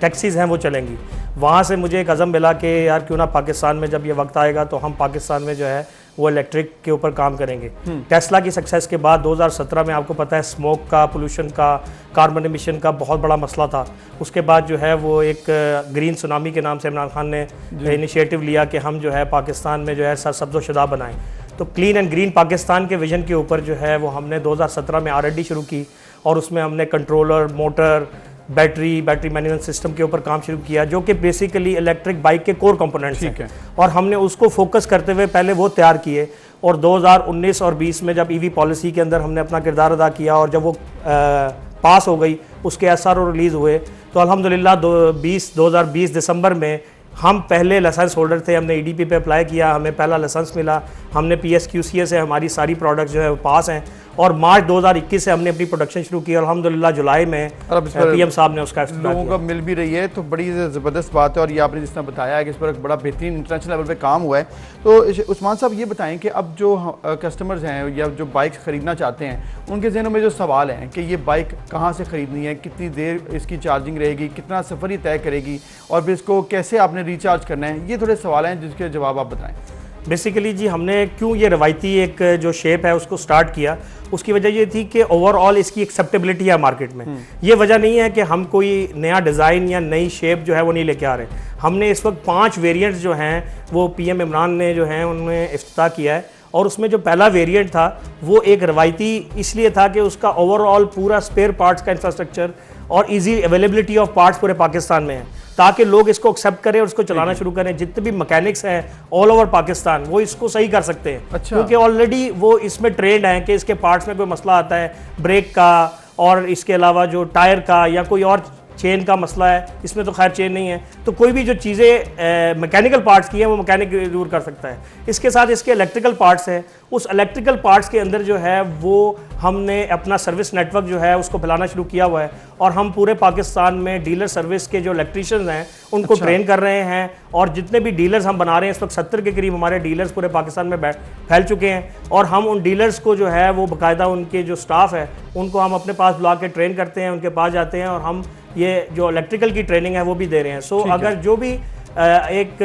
E: टैक्सीज़ हैं वो चलेंगी। वहाँ से मुझे एक अज़म मिला कि यार क्यों ना पाकिस्तान में जब ये वक्त आएगा तो हम पाकिस्तान में जो है वो इलेक्ट्रिक के ऊपर काम करेंगे। टेस्ला की सक्सेस के बाद 2017 में आपको पता है स्मोक का, पोल्यूशन का, कार्बन एमिशन का बहुत बड़ा मसला था। उसके बाद जो है वो एक ग्रीन सुनामी के नाम से इमरान खान ने इनिशिएटिव लिया कि हम जो है पाकिस्तान में जो है सब्ज़ो-शुदा बनाएं। तो क्लीन एंड ग्रीन पाकिस्तान के विजन के ऊपर जो है वो हमने 2017 में R&D शुरू की और उसमें हमने controller, motor, battery management system के ऊपर काम शुरू किया, जो कि बेसिकली इलेक्ट्रिक बाइक के कोर कंपोनेंट्स हैं। और हमने उसको फोकस करते हुए पहले वो तैयार किए और 2019 और 20 में जब EV पॉलिसी के अंदर हमने अपना किरदार अदा किया और जब वो पास हो गई, उसके SRO रिलीज़ हुए, तो अल्हम्दुलिल्लाह 2020 दिसंबर में हम पहले लाइसेंस होल्डर थे। हमने EDP पे अप्लाई किया, हमें पहला लाइसेंस मिला। हमने PSQCA से हमारी सारी प्रोडक्ट्स जो है वो पास हैं और मार्च 2021 से हमने अपनी प्रोडक्शन शुरू की। अल्हम्दुलिल्लाह जुलाई में PM साहब ने उसका
A: लोगों को मिल भी रही है, तो बड़ी ज़बरदस्त बात है। और ये आपने जिस तरह बताया है कि इस पर एक बड़ा बेहतरीन इंटरनेशनल लेवल पे काम हुआ है। तो उस्मान साहब ये बताएं कि अब जो कस्टमर्स हैं या जो बाइक ख़रीदना चाहते हैं, उनके जहनों में जो सवाल हैं कि ये बाइक कहाँ से ख़रीदनी है, कितनी देर इसकी चार्जिंग रहेगी, कितना सफ़र ही तय करेगी और फिर इसको कैसे आपने रिचार्ज करना है, ये थोड़े सवाल हैं जिसके जवाब आप बताएँ।
E: बेसिकली जी हमने क्यों ये रवायती एक जो शेप है उसको स्टार्ट किया, उसकी वजह ये थी कि ओवरऑल इसकी एक्सेप्टेबिलिटी है मार्केट में। ये वजह नहीं है कि हम कोई नया डिज़ाइन या नई शेप जो है वो नहीं लेके आ रहे। हमने इस वक्त 5 वेरिएंट्स जो हैं वो PM इमरान ने जो हैं उन्होंने इफ्तिताह किया है और उसमें जो पहला वेरिएंट था वो एक रवायती इसलिए था कि उसका ओवरऑल पूरा स्पेयर पार्ट्स का इंफ्रास्ट्रक्चर और ईजी अवेलेबिलिटी ऑफ पार्ट्स पूरे पाकिस्तान में है, ताकि लोग इसको एक्सेप्ट करें और इसको चलाना शुरू करें। जितने भी मैकेनिक्स हैं ऑल ओवर पाकिस्तान वो इसको सही कर सकते हैं। अच्छा। क्योंकि ऑलरेडी वो इसमें ट्रेंड हैं कि इसके पार्ट्स में कोई मसला आता है ब्रेक का और इसके अलावा जो टायर का या कोई और चेन का मसला है, इसमें तो खैर चेन नहीं है, तो कोई भी जो चीज़ें मैकेनिकल पार्ट्स की हैं वो मैकेनिक दूर कर सकता है। इसके साथ इसके इलेक्ट्रिकल पार्ट्स हैं, उस इलेक्ट्रिकल पार्ट्स के अंदर जो है वो हमने अपना सर्विस नेटवर्क जो है उसको फैलाना शुरू किया हुआ है और हम पूरे पाकिस्तान में डीलर सर्विस के जो इलेक्ट्रीशियंस हैं उनको ट्रेन कर रहे हैं। और जितने भी डीलर्स हम बना रहे हैं इस वक्त 70 के करीब हमारे डीलर्स पूरे पाकिस्तान में फैल चुके हैं और हम उन डीलर्स को जो है वो बाकायदा उनके जो स्टाफ है उनको हम अपने पास बुला के ट्रेन करते हैं, उनके पास जाते हैं और हम ये जो इलेक्ट्रिकल की ट्रेनिंग है वो भी दे रहे हैं। सो अगर जो भी एक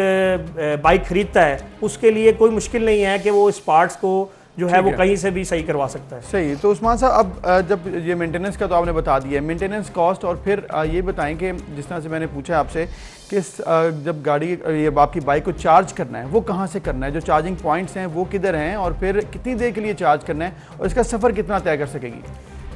E: बाइक खरीदता है उसके लिए कोई मुश्किल नहीं है कि वो इस पार्ट्स को जो है वो कहीं से भी सही करवा सकता है।
A: सही। तो उस्मान साहब अब जब ये मेंटेनेंस का तो आपने बता दिया है, मेंटेनेंस कॉस्ट, और फिर ये बताएं कि जिस तरह से मैंने पूछा आपसे कि जब गाड़ी ये आपकी बाइक को चार्ज करना है वो कहाँ से करना है, जो चार्जिंग पॉइंट्स हैं वो किधर हैं और फिर कितनी देर के लिए चार्ज करना है और इसका सफ़र कितना तय कर सकेगी।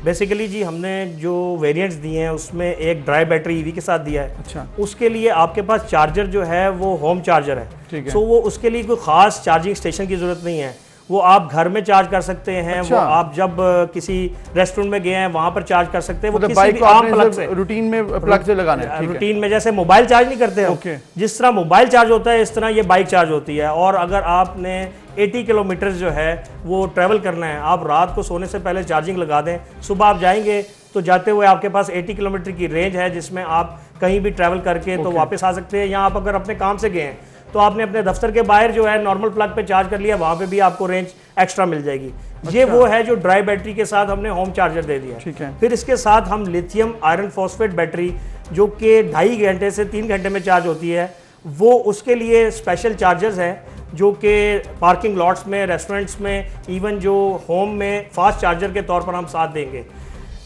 E: बेसिकली जी हमने जो वेरिएंट्स दिए हैं उसमें एक ड्राई बैटरी EV के साथ दिया है।
A: अच्छा। उसके
E: उसके लिए आपके पास चार्जर जो है वो होम चार्जर है।
A: ठीक है।
E: सो वो उसके लिए कोई ख़ास चार्जिंग स्टेशन की ज़रूरत नहीं है, वो आप घर में चार्ज कर सकते हैं।
A: अच्छा।
E: वो आप जब किसी रेस्टोरेंट में गए हैं वहाँ पर चार्ज कर सकते हैं। वो
A: मतलब
E: किसी
A: बाइक
E: भी
A: को
E: आम
A: आपने
E: प्लग से
A: रूटीन में प्लग से लगाना है।
E: रूटीन में जैसे मोबाइल चार्ज नहीं करते हैं, जिस तरह मोबाइल चार्ज होता है इस तरह ये बाइक चार्ज होती है। और अगर आपने 80 किलोमीटर जो है वो ट्रैवल करना है, आप रात को सोने से पहले चार्जिंग लगा दें, सुबह आप जाएंगे तो जाते हुए आपके पास 80 किलोमीटर की रेंज है जिसमें आप कहीं भी ट्रैवल करके तो वापस आ सकते हैं। या आप अगर अपने काम से गए हैं तो आपने अपने दफ्तर के बाहर जो है नॉर्मल प्लग पे चार्ज कर लिया, वहाँ पे भी आपको रेंज एक्स्ट्रा मिल जाएगी। ये वो है जो ड्राई बैटरी के साथ हमने होम चार्जर दे दिया।
A: ठीक है।
E: फिर इसके साथ हम लिथियम आयरन फॉस्फेट बैटरी जो कि 2.5 घंटे से 3 घंटे में चार्ज होती है, वो उसके लिए स्पेशल चार्जर्स हैं जो कि पार्किंग लॉट्स में, रेस्टोरेंट्स में, इवन जो होम में फास्ट चार्जर के तौर पर हम साथ देंगे।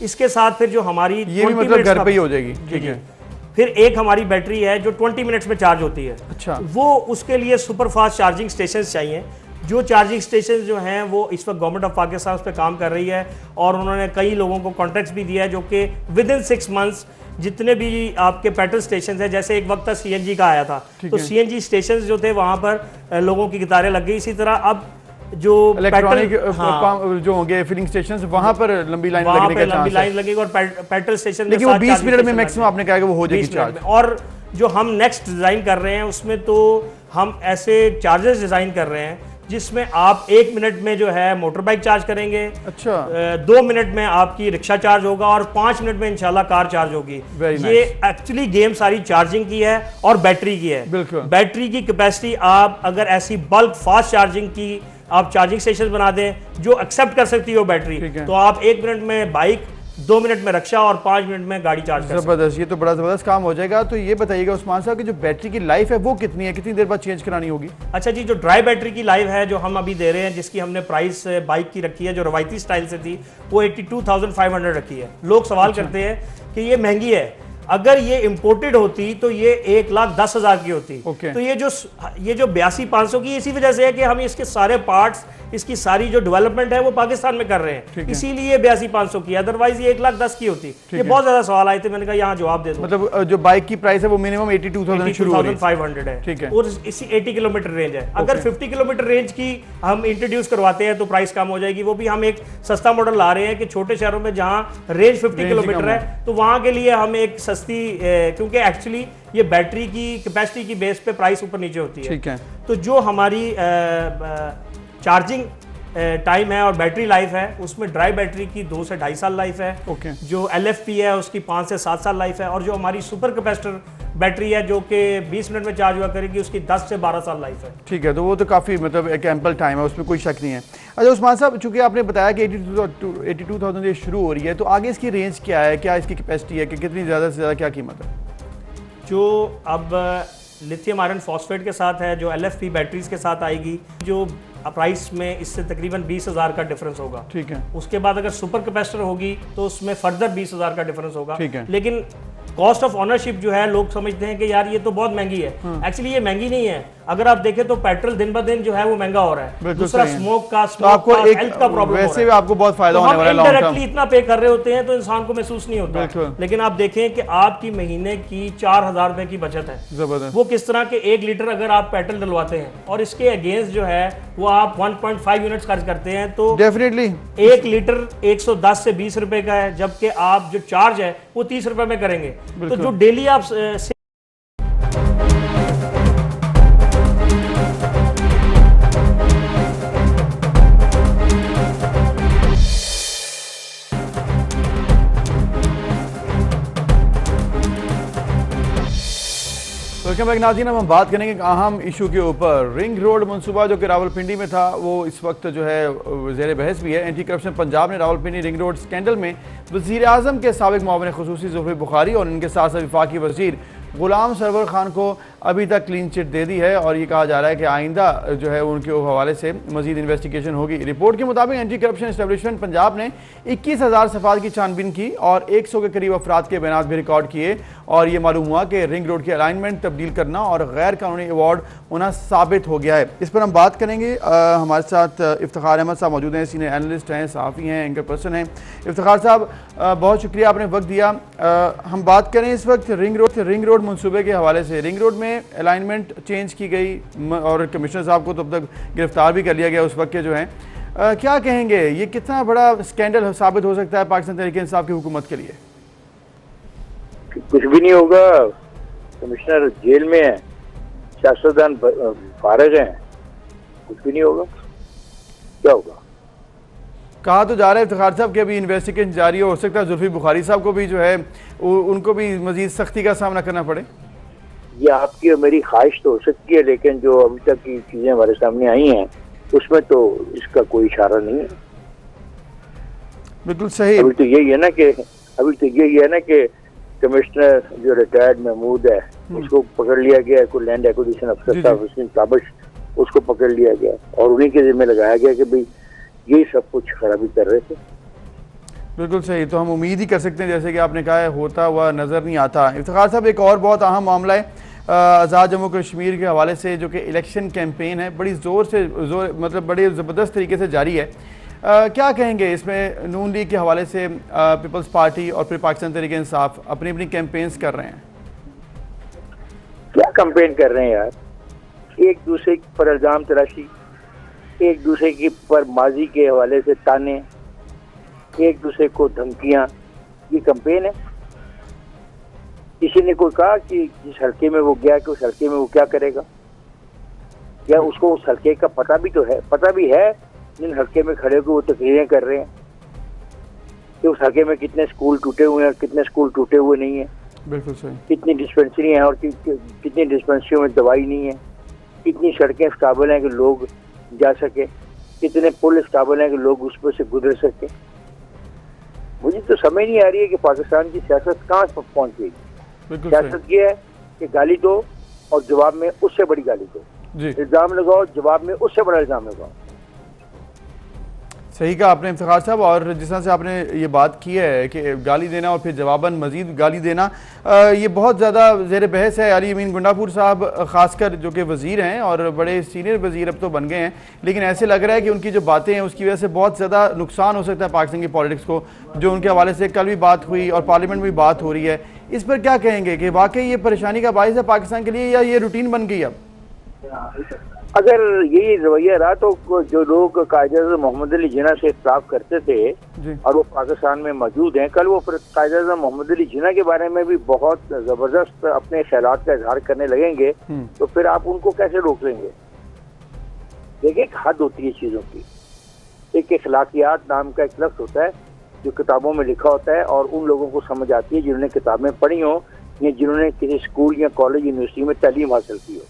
E: इसके साथ फिर जो हमारी
A: ये भी मतलब घर पे ही हो जाएगी। ठीक है।
E: फिर एक हमारी बैटरी है जो 20 मिनट्स में चार्ज होती है।
A: अच्छा।
E: वो उसके लिए सुपर फास्ट चार्जिंग स्टेशन चाहिए जो चार्जिंग स्टेशन जो हैं वो इस वक्त गवर्नमेंट ऑफ पाकिस्तान उस पर काम कर रही है और उन्होंने कई लोगों को कॉन्ट्रैक्ट्स भी दिया है जो कि विद इन 6 मंथ्स जितने भी आपके पेट्रोल स्टेशन है, जैसे एक वक्त था सीएनजी का आया था, तो सीएनजी स्टेशन जो थे वहां पर लोगों की कतारें लग गई। इसी तरह अब जो
A: इलेक्ट्रॉनिक जो होंगे फिलिंग स्टेशन वहां पर लंबी लाइन लगने का चांस है,
E: लगेगी और पेट्रोल स्टेशन
A: लेकिन वो 20 मिनट में मैक्सिमम आपने कहा कि वो हो जाएगी चार्ज।
E: और जो हम नेक्स्ट डिजाइन कर रहे हैं उसमें तो हम ऐसे चार्जर्स डिजाइन कर रहे हैं जिसमें आप 1 मिनट में जो है मोटर बाइक चार्ज करेंगे,
A: अच्छा
E: 2 मिनट में आपकी रिक्शा चार्ज होगा और 5 मिनट में इंशाल्लाह कार चार्ज होगी। ये एक्चुअली गेम सारी चार्जिंग की है और बैटरी की है।
A: बिल्कुल
E: बैटरी की कैपेसिटी आप अगर ऐसी बल्क फास्ट चार्जिंग की आप चार्जिंग स्टेशन बना दें जो एक्सेप्ट कर सकती हो बैटरी, तो आप 1 मिनट में बाइक, 2 मिनट में रक्षा और 5 मिनट में गाड़ी चार्ज कर।
A: जबरदस्त, ये तो बड़ा जबरदस्त काम हो जाएगा। तो ये बताइएगा उस्मान साहब कि जो बैटरी की लाइफ है वो कितनी है, कितनी देर बाद चेंज करानी होगी?
E: अच्छा जी, जो ड्राई बैटरी की लाइफ है जो हम अभी दे रहे हैं, जिसकी हमने प्राइस बाइक की रखी है जो रवायती स्टाइल से थी, वो 82,500 रखी है। लोग सवाल करते हैं कि ये महंगी है, अगर ये इंपोर्टेड होती तो ये 1,10,000 की होती। तो ये जो 82,500 की इसी वजह से है कि हम इसके सारे पार्ट्स, इसकी सारी जो डेवलपमेंट है वो पाकिस्तान में कर रहे हैं, इसीलिए 82,500 की, अदरवाइज ये 1,10,000 की होती। ये बहुत ज्यादा सवाल आए थे, मैंने कहा यहाँ जवाब दे दो।
A: मतलब जो बाइक की प्राइस है वो मिनिमम 82,500 है,
E: ठीक है, और इसी 80 किलोमीटर रेंज है। अगर 50 किलोमीटर रेंज की हम इंट्रोड्यूस करवाते हैं तो प्राइस कम हो जाएगी। वो भी हम एक सस्ता मॉडल ला रहे हैं कि छोटे शहरों में जहाँ रेंज 50 किलोमीटर है तो वहां के लिए हम एक सस्ती, क्योंकि एक्चुअली ये बैटरी की कैपेसिटी की बेस पे प्राइस ऊपर नीचे होती है।
A: ठीक है,
E: तो जो हमारी चार्जिंग टाइम है और बैटरी लाइफ है उसमें ड्राई बैटरी की 2 से 2.5 साल लाइफ है। जो LFP है उसकी 5 से 7 साल लाइफ है, और जो हमारी सुपर कैपेसिटर बैटरी है जो कि 20 मिनट में चार्ज हुआ करेगी उसकी 10 से 12 साल लाइफ है।
A: ठीक है, तो वो तो काफ़ी मतलब एक एम्पल टाइम है, उसमें कोई शक नहीं है। अच्छा उस्मान साहब, चूंकि आपने बताया कि 82,000 ये शुरू हो रही है, तो आगे इसकी रेंज क्या है, क्या इसकी कैपेसिटी है, कि कितनी ज़्यादा से ज़्यादा क्या कीमत है?
E: जो अब लिथियम आयरन फॉस्फेट के साथ है, जो LFP बैटरीज के साथ आएगी, जो प्राइस में इससे तकरीबन 20,000 का डिफरेंस होगा।
A: ठीक है,
E: उसके बाद अगर सुपर कैपेसिटर होगी तो उसमें फर्दर 20,000 का डिफरेंस होगा।
A: ठीक है,
E: लेकिन कॉस्ट ऑफ ऑनरशिप जो है, लोग समझते हैं कि यार ये तो बहुत महंगी है, एक्चुअली ये महंगी नहीं है। अगर आप देखें तो पेट्रोल दिन ब दिन जो है वो महंगा हो रहा है। दूसरा स्मोक का हेल्थ का प्रॉब्लम,
A: वैसे भी आपको बहुत फायदा होने वाला है।
E: हम इनडायरेक्टली इतना पे कर रहे होते हैं तो इंसान को महसूस नहीं होता, लेकिन आप देखें कि आपकी महीने की 4,000 रुपए की बचत है।
A: जबरदस्त।
E: वो किस तरह के 1 लीटर अगर आप पेट्रोल डलवाते हैं और इसके अगेंस्ट जो है वो आप 1.5 यूनिट्स खर्च करते हैं, तो
A: डेफिनेटली
E: 1 लीटर 110 से 20 रुपए का है, जबकि आप जो चार्ज है वो 30 रुपए में करेंगे। तो जो डेली आप
A: वेलकम बैक नाज़रीन। अब हम बात करेंगे एक अहम इशू के ऊपर। रिंग रोड मंसूबा जो कि रावलपिंडी में था वो इस वक्त जो है ज़ेर बहस भी है। एंटी करप्शन पंजाब ने रावलपिंडी रिंग रोड स्कैंडल में वज़ीर आज़म के साबिक मुआविन ख़ुसूसी ज़ुफ़र बुखारी और इनके साथ साथ वफाकी वज़ीर गुलाम सरवर खान को अभी तक क्लीन चिट दे दी है, और ये कहा जा रहा है कि आइंदा जो है उनके हवाले से मजीद इन्वेस्टिगेशन होगी। रिपोर्ट के मुताबिक एंटी करप्शन एस्टेब्लिशमेंट पंजाब ने 21,000 सफ़ात की छानबीन की और 100 के करीब अफराद के बयान भी रिकॉर्ड किए, और ये मालूम हुआ कि रिंग रोड की अलाइनमेंट तब्दील करना और गैर कानूनी अवार्ड होना साबित हो गया है। इस पर हम बात करेंगे। हमारे साथ इफ्तिखार अहमद साहब मौजूद हैं, सीनियर एनालिस्ट हैं, सहाफ़ी हैं, एंकर पर्सन हैं। इफ्तिखार साहब बहुत शुक्रिया, आपने वक्त दिया। हम बात करें इस वक्त रिंग रोड मनसूबे के हवाले से। रिंग रोड में अलाइनमेंट चेंज की गई और कमिश्नर साहब को तब तक गिरफ्तार भी कर लिया गया उस वक्त के जो हैं। क्या कहेंगे, ये कितना बड़ा स्कैंडल साबित हो सकता है पाकिस्तान तहरीक इंसाफ की हुकूमत के लिए?
F: कुछ भी नहीं होगा, कमिश्नर जेल में है, सियासतदान फारिग हैं, कुछ भी नहीं होगा। क्या होगा?
A: कहा तो जा रहा है इफ्तिखार साहब कि अभी इन्वेस्टिगेशन जारी हो सकता है जुल्फी बुखारी साहब को भी जो है उनको भी मजीद सख्ती का सामना करना पड़े।
F: ये आपकी और मेरी ख्वाहिश तो हो सकती है, लेकिन जो अभी तक की चीजें हमारे सामने आई हैं उसमें तो इसका कोई इशारा नहीं है।
A: बिल्कुल सही।
F: अभी तो यही है ना कि कमिश्नर जो रिटायर्ड महमूद है उसको पकड़ लिया गया, कोई लैंड एक्विजिशन अफसर था हुसैन ताबश, उसको पकड़ लिया गया और उन्हीं के जिम्मे लगाया गया कि भाई यही सब कुछ खराबी कर रहे थे।
A: बिल्कुल सही। तो हम उम्मीद ही कर सकते हैं, जैसे कि आपने कहा है, होता हुआ नज़र नहीं आता। इफ्तिखार साहब, एक और बहुत अहम मामला है आज़ाद जम्मू कश्मीर के हवाले से जो कि इलेक्शन कैंपेन है बड़ी ज़ोर मतलब बड़े ज़बरदस्त तरीके से जारी है। क्या कहेंगे इसमें? नून लीग के हवाले से पीपल्स पार्टी और फिर पाकिस्तान तहरीक-ए-इंसाफ अपनी अपनी कैंपेन्स कर रहे हैं।
F: क्या कैंपेन कर रहे हैं यार? एक दूसरे पर इल्ज़ाम तराशी, एक दूसरे की पर माजी के हवाले से ताने, एक दूसरे को धमकियां, ये कैंपेन है। किसी ने कोई कहा कि जिस हल्के में वो गया कि उस हल्के में वो क्या करेगा? या उसको उस हल्के का पता भी तो है, पता भी है जिन हल्के में खड़े होकर वो तकरीरें कर रहे हैं कि उस हल्के में कितने स्कूल टूटे हुए हैं, कितने स्कूल टूटे हुए नहीं है,
A: बिल्कुल सही,
F: कितनी डिस्पेंसरी हैं और कितनी डिस्पेंसरियों में दवाई नहीं है, कितनी सड़कें स्टेबल हैं कि लोग जा सके, कितने पुल स्टेबल हैं कि लोग उस पर से गुजर सके। मुझे तो समझ नहीं आ रही है कि पाकिस्तान की सियासत कहाँ पहुंच गई। सियासत ये है कि गाली दो और जवाब में उससे बड़ी गाली दो, इल्जाम लगाओ, जवाब में उससे बड़ा इल्जाम लगाओ।
A: सही कहा आपने इफ्तिखार साहब। और जिस तरह से आपने ये बात की है कि गाली देना और फिर जवाबन मजीद गाली देना, ये बहुत ज़्यादा ज़ेर बहस है। अली अमीन गुंडापुर साहब ख़ासकर जो कि वज़ीर हैं और बड़े सीनियर वज़ीर अब तो बन गए हैं, लेकिन ऐसे लग रहा है कि उनकी जो बातें हैं उसकी वजह से बहुत ज़्यादा नुकसान हो सकता है पाकिस्तान की पॉलिटिक्स को। जो उनके हवाले से कल भी बात हुई और पार्लियामेंट में भी बात हो रही है, इस पर क्या कहेंगे कि वाकई ये परेशानी का बाइस है पाकिस्तान के लिए या ये रूटीन बन गई अब?
F: अगर यही रवैया रहा तो जो लोग कायद-ए-आज़म मोहम्मद अली जिन्ना से इख्तिलाफ करते थे और वो पाकिस्तान में मौजूद हैं, कल वो कायद-ए-आज़म मोहम्मद अली जिन्ना के बारे में भी बहुत जबरदस्त अपने ख्यालात का इजहार करने लगेंगे, तो फिर आप उनको कैसे रोक लेंगे? देखिए, एक हद होती है चीज़ों की। एक अखलाकियात नाम का एक लफ्ज़ होता है जो किताबों में लिखा होता है और उन लोगों को समझ आती है जिन्होंने किताबें पढ़ी हो या जिन्होंने किसी स्कूल या कॉलेज यूनिवर्सिटी में तालीम हासिल की हो,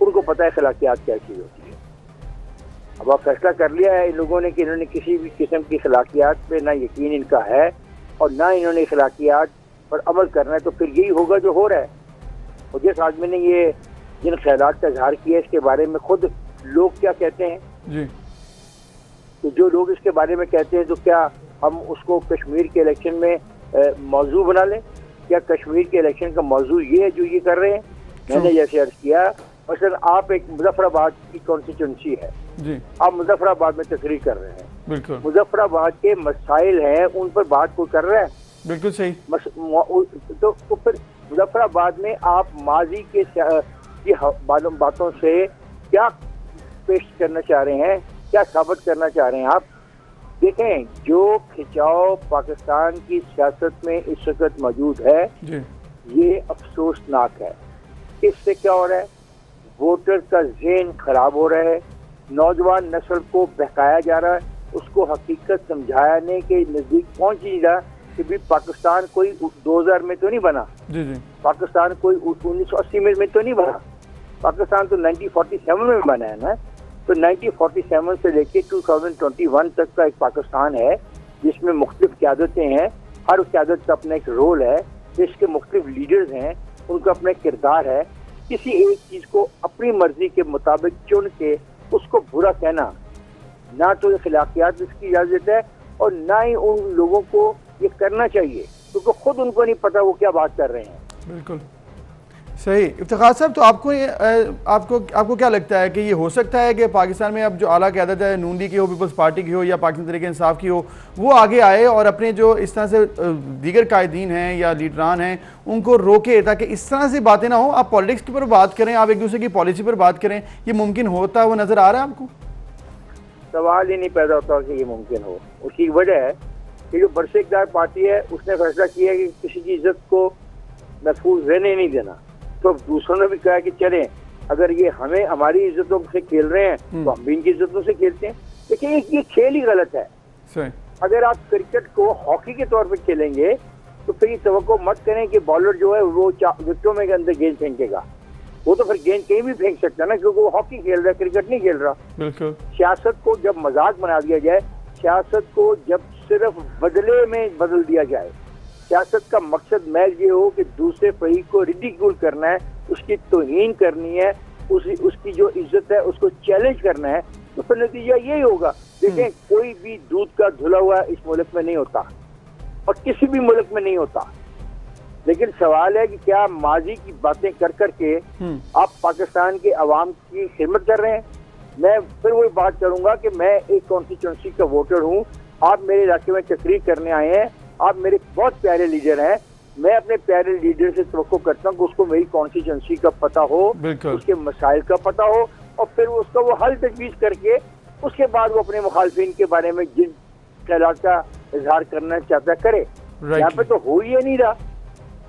F: उनको पता है अखलाकियात क्या चीज़ होती है। अब आप फैसला कर लिया है इन लोगों ने कि इन्होंने किसी भी किस्म की अखलाकियात पे ना यकीन इनका है और ना इन्होंने अखलाकियात पर अमल करना है, तो फिर यही होगा जो हो रहा है। और जिस आदमी ने ये जिन ख्यालात का इजहार किया इसके बारे में खुद लोग क्या कहते हैं
A: जी,
F: तो जो लोग इसके बारे में कहते हैं तो क्या हम उसको कश्मीर के इलेक्शन में मौजू बना लें? क्या कश्मीर के इलेक्शन का मौजू ये है जो ये कर रहे हैं? मैंने जैसे अर्ज किया, मसलन आप एक मुजफ्फराबाद की कॉन्स्टिट्यूंसी है
A: जी,
F: आप मुजफ्फराबाद में तकरीर कर रहे हैं,
A: बिल्कुल
F: मुजफ्फराबाद के मसाइल हैं उन पर बात कोई कर रहा है?
A: बिल्कुल सही।
F: तो फिर मुजफ्फराबाद में आप माजी के की बातों से क्या पेश करना चाह रहे हैं, क्या साबित करना चाह रहे हैं आप? देखें, जो खिंचाव पाकिस्तान की सियासत में इस वक्त मौजूद है
A: जी,
F: ये अफसोसनाक है। इससे क्या हो रहा है? वोटर का ज़हन खराब हो रहा है, नौजवान नस्ल को बहकाया जा रहा है, उसको हकीकत समझाने के नज़दीक पहुंच नहीं रहा कि भी पाकिस्तान कोई 2000 में तो नहीं बना,
A: जी जी,
F: पाकिस्तान कोई 1980 में तो नहीं बना, पाकिस्तान तो 1947 में बना है ना। तो 1947 से लेके 2021 तक का एक पाकिस्तान है जिसमें मुख्तलिफ क़यादतें हैं, हर क़यादत का अपना एक रोल है, इसके मुख्तलिफ लीडर्स हैं, उनका अपना किरदार है। किसी एक चीज़ को अपनी मर्जी के मुताबिक चुन के उसको बुरा कहना, ना तो अखलाकियात इसकी इजाज़त है और ना ही उन लोगों को ये करना चाहिए, क्योंकि खुद उनको नहीं पता वो क्या बात कर रहे हैं।
A: बिल्कुल सही। इफ्तिखार साहब, तो आपको क्या लगता है कि ये हो सकता है कि पाकिस्तान में अब जो आला क़यादत है, नून लीग की हो, पीपल्स पार्टी की हो या पाकिस्तान तहरीक-ए-इंसाफ की हो, वो आगे आए और अपने जो इस तरह से दीगर कायदीन हैं या लीडरान हैं उनको रोके, ताकि इस तरह से बातें ना हो? आप पॉलिटिक्स के ऊपर बात करें, आप एक दूसरे की पॉलिसी पर बात करें, ये मुमकिन होता हुआ नज़र आ रहा है आपको?
F: सवाल ही नहीं पैदा होता कि ये मुमकिन हो। उसकी वजह है कि जो बरसे-इक़्तिदार पार्टी है उसने फैसला किया कि किसी की इज्जत को महफूज रहने नहीं देना, तो दूसरों ने भी कहा कि चलें, अगर ये हमें हमारी इज्जतों से खेल रहे हैं तो हम भी इनकी इज्जतों से खेलते हैं। देखिए, ये खेल ही गलत है।
A: सही।
F: अगर आप क्रिकेट को हॉकी के तौर पर खेलेंगे तो फिर ये तवक्को मत करें कि बॉलर जो है वो विकेटों में के अंदर गेंद फेंकेगा। वो तो फिर गेंद कहीं भी फेंक सकता है ना, क्योंकि वो हॉकी खेल रहा है, क्रिकेट नहीं खेल रहा।
A: बिल्कुल।
F: सियासत को जब मजाक बना दिया जाए, सियासत को जब सिर्फ बदले में बदल दिया जाए, सियासत का मकसद महज ये हो कि दूसरे फरीक को रिडिक्यूल करना है, उसकी तौहीन करनी है, उसकी जो इज्जत है उसको चैलेंज करना है, तो फिर नतीजा यही होगा। देखें, कोई भी दूध का धुला हुआ इस मुल्क में नहीं होता और किसी भी मुल्क में नहीं होता। लेकिन सवाल है कि क्या माजी की बातें कर करके आप पाकिस्तान के अवाम की खिदमत कर रहे हैं? मैं फिर वही बात करूंगा कि मैं एक कॉन्स्टिट्यूंसी का वोटर हूं, आप मेरे इलाके में तकरीर करने आए हैं, आप मेरे बहुत प्यारे लीडर हैं, मैं अपने प्यारे लीडर से तवक्को करता हूँ कि उसको मेरी कॉन्स्टिट्यूंसी का पता हो, उसके मसाइल का पता हो, और फिर उसका वो हल तजवीज़ करके उसके बाद वो अपने मुखालफिन के बारे में जिन ख्यालात का इजहार करना चाहता करे। यहाँ पे तो हो ही नहीं रहा,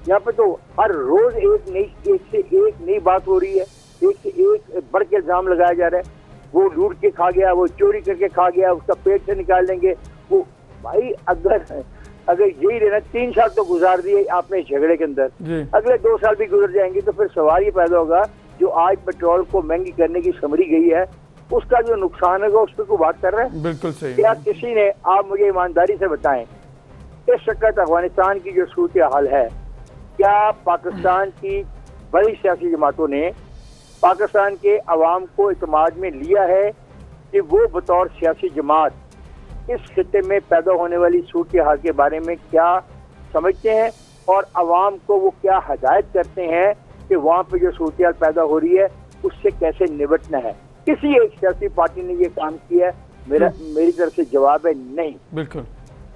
F: यहाँ पे तो हर रोज एक से एक नई बात हो रही है, एक से एक बढ़ के इल्जाम लगाया जा रहा है। वो लूट के खा गया, वो चोरी करके खा गया, उसका पेट से निकाल लेंगे वो। भाई अगर यही रहना, 3 साल तो गुजार दिए आपने झगड़े के अंदर, अगले 2 साल भी गुजर जाएंगे तो फिर सवाल ये पैदा होगा जो आज पेट्रोल को महंगी करने की समरी गई है उसका जो नुकसान होगा उस पर कोई बात कर रहा है?
A: बिल्कुल सही।
F: क्या किसी ने, आप मुझे ईमानदारी से बताएं, इस वक्त अफगानिस्तान की जो सूरत हाल है, क्या पाकिस्तान की बड़ी सियासी जमातों ने पाकिस्तान के अवाम को इत्मीनान में लिया है कि वो बतौर सियासी जमात इस खित्ते में पैदा होने वाली सूरत हाल के बारे में क्या समझते हैं और अवाम को वो क्या हदायत करते हैं कि वहाँ पे जो सूरत हाल पैदा हो रही है उससे कैसे निपटना है? किसी एक सियासी पार्टी ने ये काम किया है? मेरी तरफ से जवाब है नहीं।
A: बिल्कुल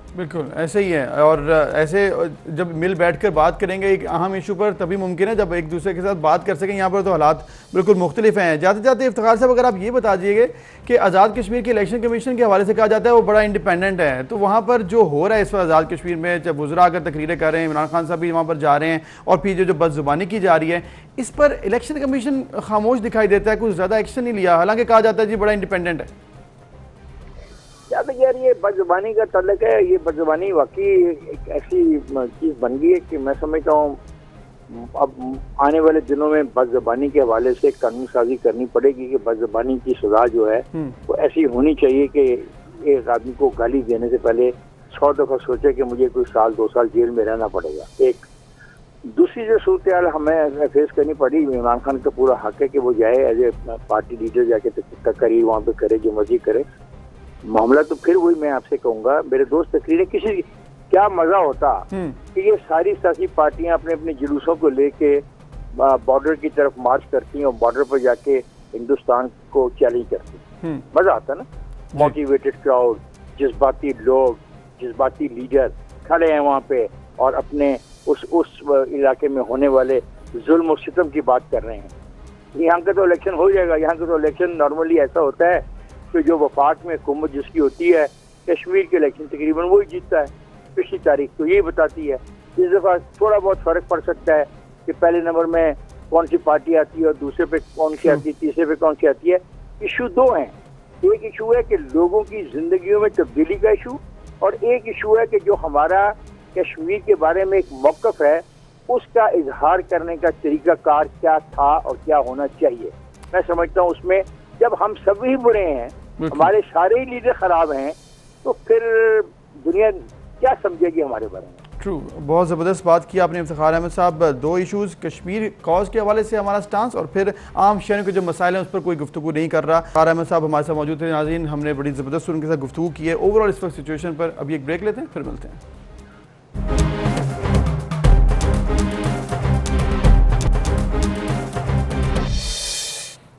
A: बिल्कुल ऐसे ही है। और ऐसे जब मिल बैठकर बात करेंगे एक अहम इशू पर तभी मुमकिन है जब एक दूसरे के साथ बात कर सकें। यहाँ पर तो हालात बिल्कुल मुख्तलिफ हैं। जाते जाते इफ्तिखार साहब अगर आप ये बता दीजिएगा कि आज़ाद कश्मीर के इलेक्शन कमीशन के हवाले से कहा जाता है वो बड़ा इंडिपेंडेंट है, तो वहाँ पर जो हो रहा है इस वक्त आज़ाद कश्मीर में, जब वुज़रा अगर तकरीरें कर रहे हैं, इमरान खान साहब भी वहाँ पर जा रहे हैं और फिर जो बदजुबानी की जा रही है, इस पर इलेक्शन कमीशन खामोश दिखाई देता है, कुछ ज़्यादा एक्शन नहीं लिया, हालांकि कहा जाता है जी बड़ा इंडिपेंडेंट है।
F: यार ये बदजुबानी का तल्लक है, ये बदजुबानी वाकई एक ऐसी चीज़ बन गई है कि मैं समझता हूँ अब आने वाले दिनों में बदजुबानी के हवाले से कानून साजी करनी पड़ेगी कि बदजुबानी की सजा जो है वो ऐसी होनी चाहिए कि एक आदमी को गाली देने से पहले 100 दफ़ा सोचे कि मुझे कोई 1-2 साल जेल में रहना पड़ेगा। एक दूसरी जो सूरत हाल हमें फेस करनी पड़ी, इमरान खान का पूरा हक है कि वो जाए एज ए पार्टी लीडर, जाके तकरीर वहाँ पे करे, जो मर्जी करे। मामला तो फिर वही मैं आपसे कहूंगा मेरे दोस्त, तकरीरें किसी क्या मजा होता कि ये सारी सियासी पार्टियां अपने अपने जुलूसों को लेके बॉर्डर की तरफ मार्च करती हैं और बॉर्डर पर जाके हिंदुस्तान को चैलेंज करती हैं। मजा आता ना, मोटिवेटेड क्राउड, जज्बाती लोग, जज्बाती लीडर खड़े हैं वहाँ पे और अपने उस इलाके में होने वाले जुल्म और सितम की बात कर रहे हैं। यहाँ का तो इलेक्शन हो जाएगा। यहाँ का तो इलेक्शन नॉर्मली ऐसा होता है कि जो वफाक में हुकूमत जिसकी होती है, कश्मीर के इलेक्शन तकरीबन वही जीतता है। पिछली तारीख तो ये बताती है। इस दफ़ा थोड़ा बहुत फ़र्क पड़ सकता है कि पहले नंबर में कौन सी पार्टी आती है और दूसरे पे कौन सी आती है, तीसरे पे कौन सी आती है। इशू 2 हैं। एक इशू है कि लोगों की जिंदगियों में तब्दीली का इशू, और एक इशू है कि जो हमारा कश्मीर के बारे में एक मौक़िफ़ है उसका इजहार करने का तरीक़ाकार क्या था और क्या होना चाहिए। मैं समझता हूँ उसमें जब हम सभी बुरे हैं, हमारे सारे ही लीडर खराब हैं, तो फिर दुनिया क्या समझेगी हमारे बारे में।
A: ट्रू, बहुत ज़बरदस्त बात की आपने इफ्तिखार अहमद साहब। 2 इशूज़, कश्मीर कॉज के हवाले से हमारा स्टांस और फिर आम शहरों के जो मसाइल हैं उस पर कोई गुफ्तगू नहीं कर रहा। इफ्तिखार अहमद साहब हमारे साथ मौजूद थे। नाज़रीन, हमने बड़ी ज़बरदस्त उनके साथ गुफ्तगू की है ओवरऑल इस वक्त सिचुएशन पर। अभी एक ब्रेक लेते हैं, फिर मिलते हैं।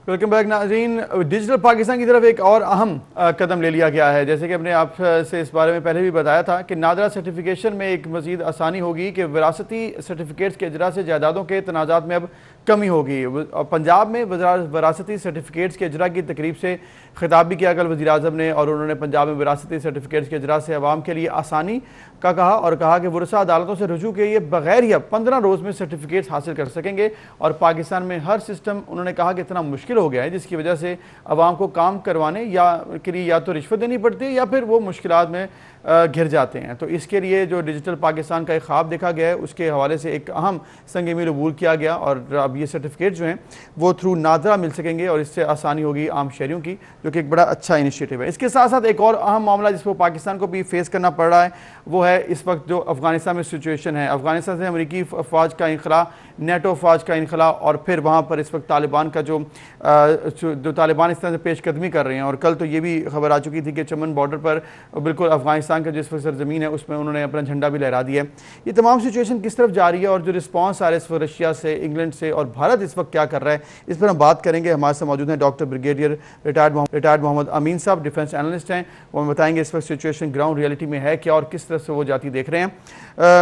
A: वेलकम बैक नाज़रीन। डिजिटल पाकिस्तान की तरफ एक और अहम कदम ले लिया गया है। जैसे कि हमने आपसे इस बारे में पहले भी बताया था कि नादरा सर्टिफिकेशन में एक मज़ीद आसानी होगी कि विरासती सर्टिफिकेट्स के इजरा से जायदादों के तनाज़ात में अब कमी होगी। पंजाब में विरासती सर्टिफिकेट्स के इजरा की तकरीब से खिताब भी किया कल वज़ीर आज़म ने, और उन्होंने पंजाब में विरासती सर्टिफिकेट्स के इजरा से अवाम के लिए आसानी का कहा और कहा कि वुरसा अदालतों से रुजू के ये बगैर ही अब 15 रोज़ में सर्टिफिकेट्स हासिल कर सकेंगे। और पाकिस्तान में हर सिस्टम उन्होंने कहा कि इतना मुश्किल हो गया है जिसकी वजह से अवाम को काम करवाने के लिए या तो रिश्वत देनी पड़ती है या फिर वो मुश्किलात में घिर जाते हैं। तो इसके लिए जो डिजिटल पाकिस्तान का एक ख्वाब देखा गया है उसके हवाले से एक अहम संग मील अबूर किया गया, और अब ये सर्टिफिकेट जो हैं वो थ्रू नादरा मिल सकेंगे और इससे आसानी होगी आम शहरियों की, जो कि एक बड़ा अच्छा इनिशिएटिव है। इसके साथ साथ एक और अहम मामला जिसको पाकिस्तान को भी फेस करना पड़ रहा है वो है इस वक्त जो अफगानिस्तान में सिचुएशन है। अफगानिस्तान से अमरीकी फ़ौज का इनखला, नेटो फ़ौज का इनखला, और फिर वहाँ पर इस वक्त तालिबान का जो तालिबान इस तरह से पेशकदमी कर रहे हैं। और कल तो ये भी खबर आ चुकी थी कि चमन बॉर्डर पर बिल्कुल अफगानिस्तान अफगानिस्तान का जिस वक्त सरजमीन है उसमें उन्होंने अपना झंडा भी लहरा दिया है। ये तमाम सिचुएशन किस तरफ जा रही है और जो रिस्पॉन्स आ रहा है इस वक्त रशिया से, इंग्लैंड से और भारत इस वक्त क्या कर रहा है, इस पर हम बात करेंगे। हमारे साथ मौजूद हैं डॉक्टर ब्रिगेडियर रिटायर्ड मोहम्मद अमीन साहब, डिफेंस एनालिस्ट हैं। वो हमें बताएंगे इस वक्त सिचुएशन ग्राउंड रियलिटी में है क्या और किस तरह से वो जाती देख रहे हैं।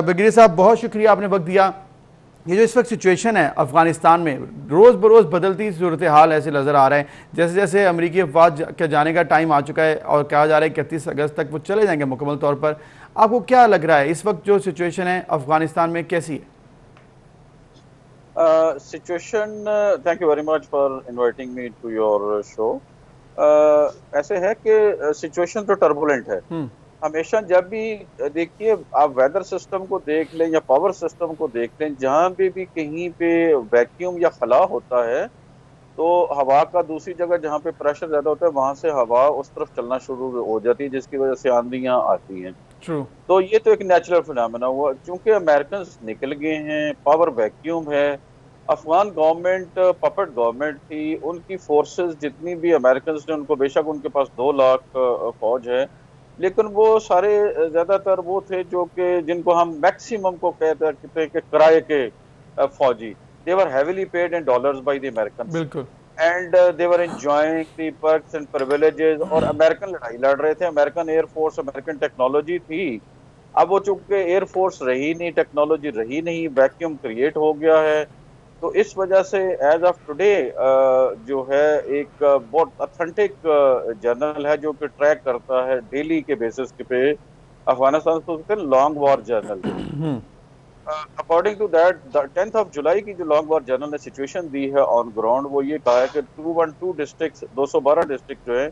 A: ब्रिगेडियर साहब, बहुत शुक्रिया, आपने वक्त दिया। ये जो इस वक्त सिचुएशन है अफगानिस्तान में, रोज़ बरोज़ बदलती सूरत हाल ऐसे नज़र आ रहे हैं, जैसे जैसे अमरीकी अफवाज के जाने का टाइम आ चुका है और कहा जा रहा है 31 अगस्त तक वो चले जाएंगे मुकम्मल तौर पर। आपको क्या लग रहा है इस वक्त जो सिचुएशन है अफगानिस्तान में कैसी है?
G: Situation, thank you very much for inviting me to your show. ऐसे है कि सिचुएशन तो टर्बुलेंट है। हमेशा जब भी देखिए आप वेदर सिस्टम को देख लें या पावर सिस्टम को देख लें, जहाँ पे भी कहीं पे वैक्यूम या खला होता है तो हवा का दूसरी जगह जहाँ पे प्रेशर ज्यादा होता है वहां से हवा उस तरफ चलना शुरू हो जाती है, जिसकी वजह से आंधियां आती हैं। तो ये तो एक नेचुरल फिनोमेना हुआ। चूंकि अमेरिकन निकल गए हैं, पावर वैक्यूम है, अफगान गवर्नमेंट पपेट गवर्नमेंट थी, उनकी फोर्सेस जितनी भी अमेरिकन ने, उनको बेशक उनके पास 2 लाख फौज है, लेकिन वो सारे ज्यादातर वो थे जो कि जिनको हम मैक्सिमम को कहते हैं कि किराए के फौजी। They were heavily paid in dollars by the American,
A: बिल्कुल,
G: and they were enjoying the perks and privileges. और अमेरिकन लड़ाई लड़ रहे थे, अमेरिकन एयरफोर्स, अमेरिकन टेक्नोलॉजी थी। अब वो चूंकि एयरफोर्स रही नहीं, टेक्नोलॉजी रही नहीं, वैक्यूम क्रिएट हो गया है। तो इस वजह से एज ऑफ टुडे जो है एक बहुत ऑथेंटिक जर्नल है जो कि ट्रैक करता है डेली के बेसिस पे अफगानिस्तान को, long war journal. According to that 10th of July की जो लॉन्ग वॉर जर्नल ने सिचुएशन दी है ऑन ग्राउंड, वो ये कहा है कि 212 डिस्ट्रिक्ट, 212 डिस्ट्रिक्ट जो है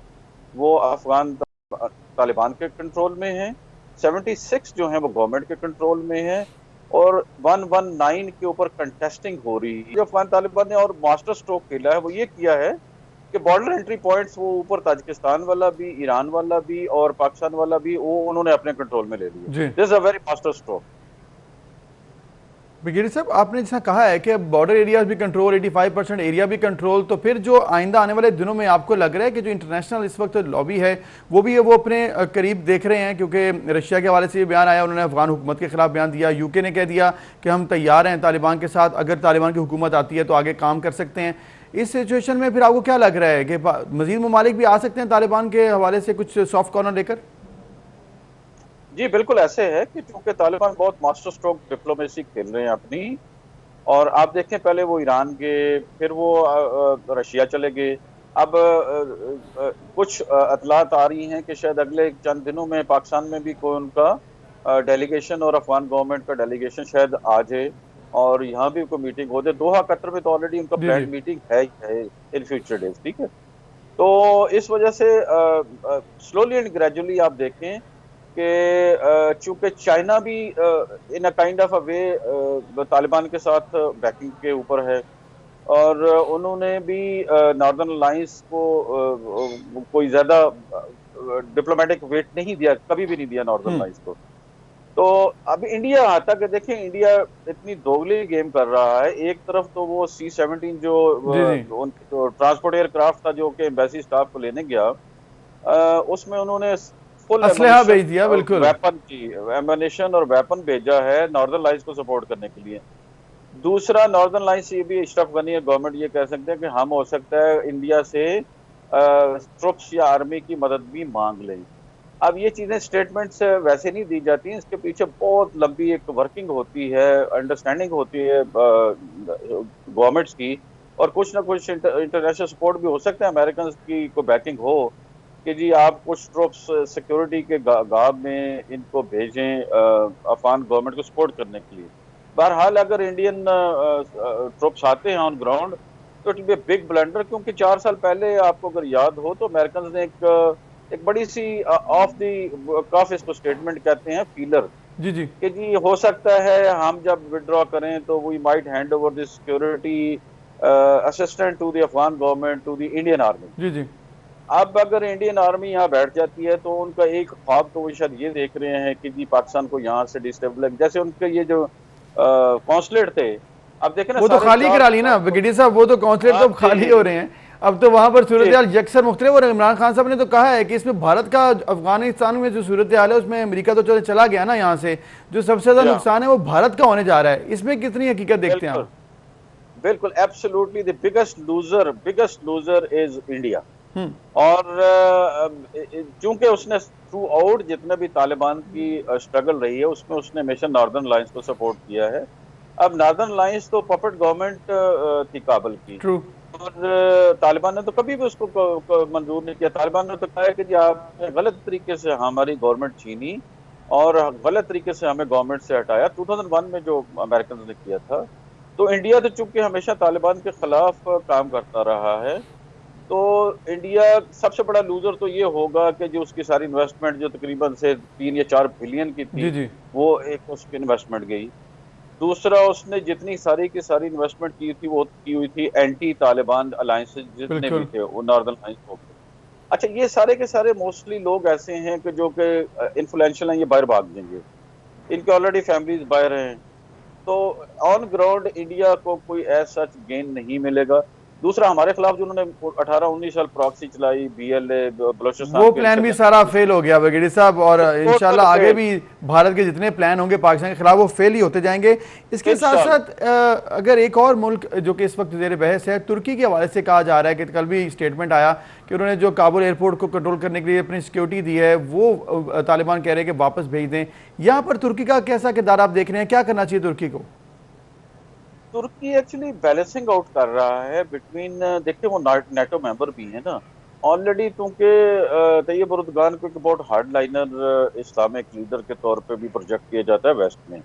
G: वो अफगान तालिबान के कंट्रोल में है, 76 जो है वो गवर्नमेंट के कंट्रोल में है, और 119 के ऊपर कंटेस्टिंग हो रही है। जो अफगान तालिबान ने और मास्टर स्ट्रोक खेला है वो ये किया है कि बॉर्डर एंट्री पॉइंट्स वो ऊपर ताजिकिस्तान वाला भी, ईरान वाला भी और पाकिस्तान वाला भी, वो उन्होंने अपने कंट्रोल में ले लिया। This is a very master stroke.
A: Brigadier साहब, आपने जैसा कहा है कि बॉर्डर एरियाज भी कंट्रोल, 85% एरिया भी कंट्रोल, तो फिर जो आइंदा आने वाले दिनों में आपको लग रहा है कि जो इंटरनेशनल इस वक्त लॉबी है वो भी वो अपने करीब देख रहे हैं? क्योंकि रशिया के हवाले से ये बयान आया, उन्होंने अफगान हुकूमत के खिलाफ बयान दिया, यूके ने कह दिया कि हम तैयार हैं तालिबान के साथ, अगर तालिबान की हुकूमत आती है तो आगे काम कर सकते हैं। इस सिचुएशन में फिर आपको क्या लग रहा है कि मजीद ममालिक भी आ सकते हैं तालिबान के हवाले से कुछ सॉफ्ट कॉर्नर लेकर?
G: जी बिल्कुल ऐसे है कि चूंकि तालिबान बहुत मास्टर स्ट्रोक डिप्लोमेसी खेल रहे हैं अपनी, और आप देखें पहले वो ईरान गए, फिर वो रशिया चले गए। अब कुछ अतलात आ रही हैं कि शायद अगले चंद दिनों में पाकिस्तान में भी कोई उनका डेलीगेशन और अफगान गवर्नमेंट का डेलीगेशन शायद आ जाए और यहाँ भी कोई मीटिंग हो जाए। दोहा कतर में तो ऑलरेडी उनका प्लान मीटिंग है इन फ्यूचर डेज, ठीक है। तो इस वजह से स्लोली एंड ग्रेजुअली आप देखें कि चूंकि चाइना भी इन अ काइंड ऑफ अ वे तालिबान के साथ बैकिंग के ऊपर है, और उन्होंने भी नॉर्दर्न अलायंस को कोई ज्यादा डिप्लोमेटिक वेट नहीं दिया, कभी भी नहीं दिया नॉर्दर्न अलायंस को। तो अब इंडिया आता कि देखें इंडिया इतनी दोगली गेम कर रहा है। एक तरफ तो वो C-17 जो ट्रांसपोर्ट एयरक्राफ्ट था जो कि एम्बेसी स्टाफ को लेने गया, उसमें उन्होंने फुल
A: असलहा भेज दिया, बिल्कुल
G: वेपन की एम्युनिशन और वेपन भेजा है नॉर्दर्न लाइंस को सपोर्ट करने के लिए। दूसरा, नॉर्दर्न लाइंस ये भी अशरफ गनी गवर्नमेंट ये कह सकते हैं कि हम हो सकता है इंडिया से ट्रुप्स या आर्मी की मदद भी मांग लें। अब ये चीजें स्टेटमेंट से वैसे नहीं दी जाती हैं, इसके पीछे बहुत लंबी एक वर्किंग होती है, अंडरस्टैंडिंग होती है गवर्नमेंट्स की, और कुछ ना कुछ इंटरनेशनल सपोर्ट भी हो सकता है अमेरिकन की को बैकिंग हो कि जी आप कुछ ट्रुप्स सिक्योरिटी के गाब में इनको भेजें अफगान गवर्नमेंट को सपोर्ट करने के लिए। बहरहाल अगर इंडियन ट्रुप्स आते हैं ऑन ग्राउंड तो इट बी बिग ब्लंडर, क्योंकि 4 साल पहले आपको अगर याद हो तो अमेरिकन ने एक बड़ी सी ऑफ द कफ इसको स्टेटमेंट कहते हैं, फीलर,
A: जी जी, कि
G: जी हो सकता है हम जब विड्रॉ करें तो we might hand over the security assistant to the Afghan government to the Indian army.
A: जी जी,
G: अब अगर इंडियन आर्मी यहाँ बैठ जाती है तो उनका एक ख्वाब तो वो शायद ये देख रहे हैं कि जी पाकिस्तान को यहाँ से डिस्टेबलाइज, जैसे उनके ये जो कॉन्सुलेट थे, अब देखें ना
A: वो तो खाली करा ली ना ब्रिगेडियर साहब, वो तो कॉन्सुलेट तो खाली हो रहे हैं। अब तो वहां पर सूरत हाल यकसर मुख्तलिफ, और इमरान खान साहब ने तो कहा है कि इसमें भारत का, अफगानिस्तान में जो सूरत हाल है उसमें अमेरिका तो चला गया ना यहाँ से, जो सबसे ज्यादा नुकसान है वो भारत का होने जा रहा है। इसमें कितनी हकीकत देखते हैं आप?
G: बिल्कुल, absolutely the biggest loser is India. और चूंकि उसने थ्रू आउट जितने भी तालिबान की स्ट्रगल रही है उसमें उसने हमेशा नॉर्दर्न लाइंस को सपोर्ट किया है। अब नॉर्दर्न लाइंस तो पपेट गवर्नमेंट थी काबुल की, और तालिबान ने तो कभी भी उसको मंजूर नहीं किया। तालिबान ने तो कहा है कि जी आपने गलत तरीके से हमारी गवर्नमेंट छीनी और गलत तरीके से हमें गवर्नमेंट से हटाया, 2001 में जो अमेरिकन ने किया था। तो इंडिया तो चूंकि हमेशा तालिबान के खिलाफ काम करता रहा है, तो इंडिया सबसे बड़ा लूजर तो ये होगा कि जो उसकी सारी इन्वेस्टमेंट जो तकरीबन से 3 या 4 बिलियन की थी वो एक उसकी इन्वेस्टमेंट गई। दूसरा, उसने जितनी सारी की सारी इन्वेस्टमेंट की थी वो की हुई थी एंटी तालिबान अलायंसेस जितने भी थे, वो नॉर्दर्न अलायंस हो गए। अच्छा, ये सारे के सारे मोस्टली लोग ऐसे हैं कि जो कि इन्फ्लुएंशियल हैं, ये बाहर भाग जाएंगे, इनके ऑलरेडी फैमिलीज बाहर हैं, तो ऑन ग्राउंड इंडिया को कोई ऐसा सच गेन नहीं मिलेगा। दूसरा, हमारे खिलाफ जो उन्होंने 18-19 साल प्रॉक्सी चलाई, BLA बलोचिस्तान,
A: वो प्लान भी सारा फेल हो गया ब्रिगेडियर साहब, और इंशाल्लाह आगे भी भारत के जितने प्लान होंगे पाकिस्तान के खिलाफ वो फेल ही होते जाएंगे। इसके साथ साथ अगर एक और मुल्क जो कि इस वक्त ज़ेर बहस है, तुर्की के हवाले से कहा जा रहा है कि कल भी स्टेटमेंट आया कि उन्होंने जो काबुल एयरपोर्ट को कंट्रोल करने के लिए अपनी सिक्योरिटी दी है वो तालिबान कह रहे हैं कि वापस भेज दें। यहाँ पर तुर्की का कैसा किरदार आप देख रहे हैं, क्या करना चाहिए तुर्की को?
G: तुर्की एक्चुअली बैलेंसिंग आउट कर रहा है बिटवीन, देखिए वो नेटो मेंबर भी है ना ऑलरेडी, क्योंकि तैयब एर्दोगान को एक बहुत हार्ड लाइनर इस्लामिक लीडर के तौर पे भी प्रोजेक्ट किया जाता है वेस्ट में।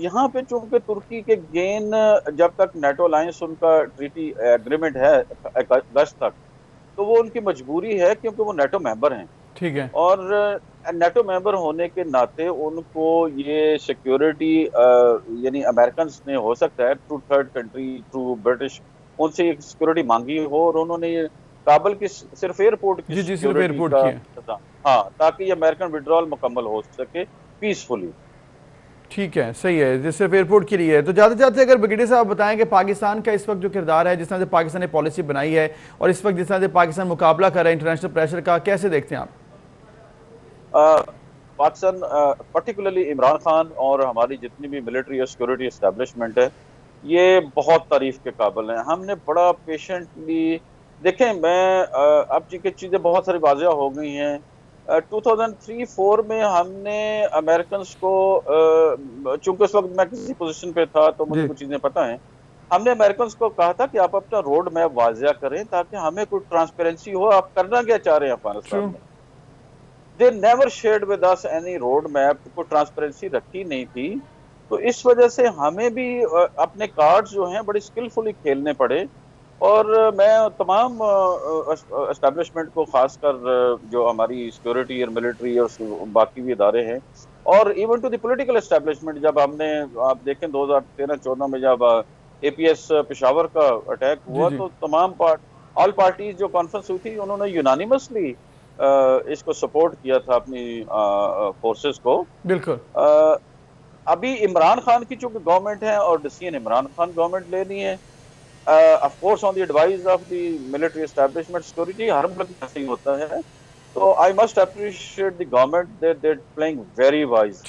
G: यहाँ पे चूंकि तुर्की के गेन जब तक नेटो अलायंस उनका ट्रीटी एग्रीमेंट है अगस्त तक, तो वो उनकी मजबूरी है क्योंकि वो नेटो मेंबर हैं।
A: ठीक है,
G: और नेटो मेंबर होने के नाते उनको ये सिक्योरिटी यानी अमेरिकन ने हो सकता है through third country, through British, उनसे ये सिक्योरिटी मांगी हो, और उन्होंने ये काबुल की सिर्फ एयरपोर्ट की
A: सिर्फ एयरपोर्ट की,
G: हाँ, ताकि ये अमेरिकन विड्रॉल मुकम्मल हो सके पीसफुली।
A: ठीक है, सही है, जिस सिर्फ एयरपोर्ट के लिए है। तो जाते जाते अगर ब्रिगेडियर साहब बताएं कि पाकिस्तान का इस वक्त जो किरदार है, जिस तरह से पाकिस्तान ने पॉलिसी बनाई है और इस वक्त जिस तरह से पाकिस्तान मुकाबला कर रहा है इंटरनेशनल प्रेशर का, कैसे देखते हैं आप?
G: पाकिस्तान पर्टिकुलरली इमरान खान और हमारी जितनी भी मिलिट्री और सिक्योरिटी एस्टेब्लिशमेंट है, ये बहुत तारीफ के काबिल हैं। हमने बड़ा पेशेंटली देखें, मैं अब जी चीज़ें बहुत सारी वाज़ेह हो गई हैं। 2003-4 में हमने अमेरिकन को, चूंकि उस वक्त मैं किसी पोजीशन पे था तो मुझे कुछ चीज़ें पता हैं, हमने अमेरिकन को कहा था कि आप अपना रोड मैप वाज़ेह करें ताकि हमें कोई ट्रांसपेरेंसी हो, आप करना क्या चाह रहे हैं अफगानिस्तान में। They never shared with us any road map, को ट्रांसपेरेंसी रखी नहीं थी। तो इस वजह से हमें भी अपने कार्ड्स जो हैं बड़ी स्किलफुली खेलने पड़े। और मैं तमाम एस्टेब्लिशमेंट को, खासकर जो हमारी सिक्योरिटी और मिलिट्री और बाकी भी इदारे हैं, और even to the political establishment, जब हमने, आप देखें 2013-14 में जब APS पेशावर का अटैक हुआ, तो तमाम ऑल पार्टीज जो कॉन्फ्रेंस हुई थी उन्होंने यूनानिमसली इसको सपोर्ट किया था अपनी फोर्सेस को।
A: बिल्कुल।
G: अभी इमरान खान की चूंकि गवर्नमेंट है और डिसीजन इमरान खान गवर्नमेंट लेनी है, of course on the advice of the military establishment, security हर मुल्क में ऐसे ही होता है। तो I must appreciate the government that they're playing very wise,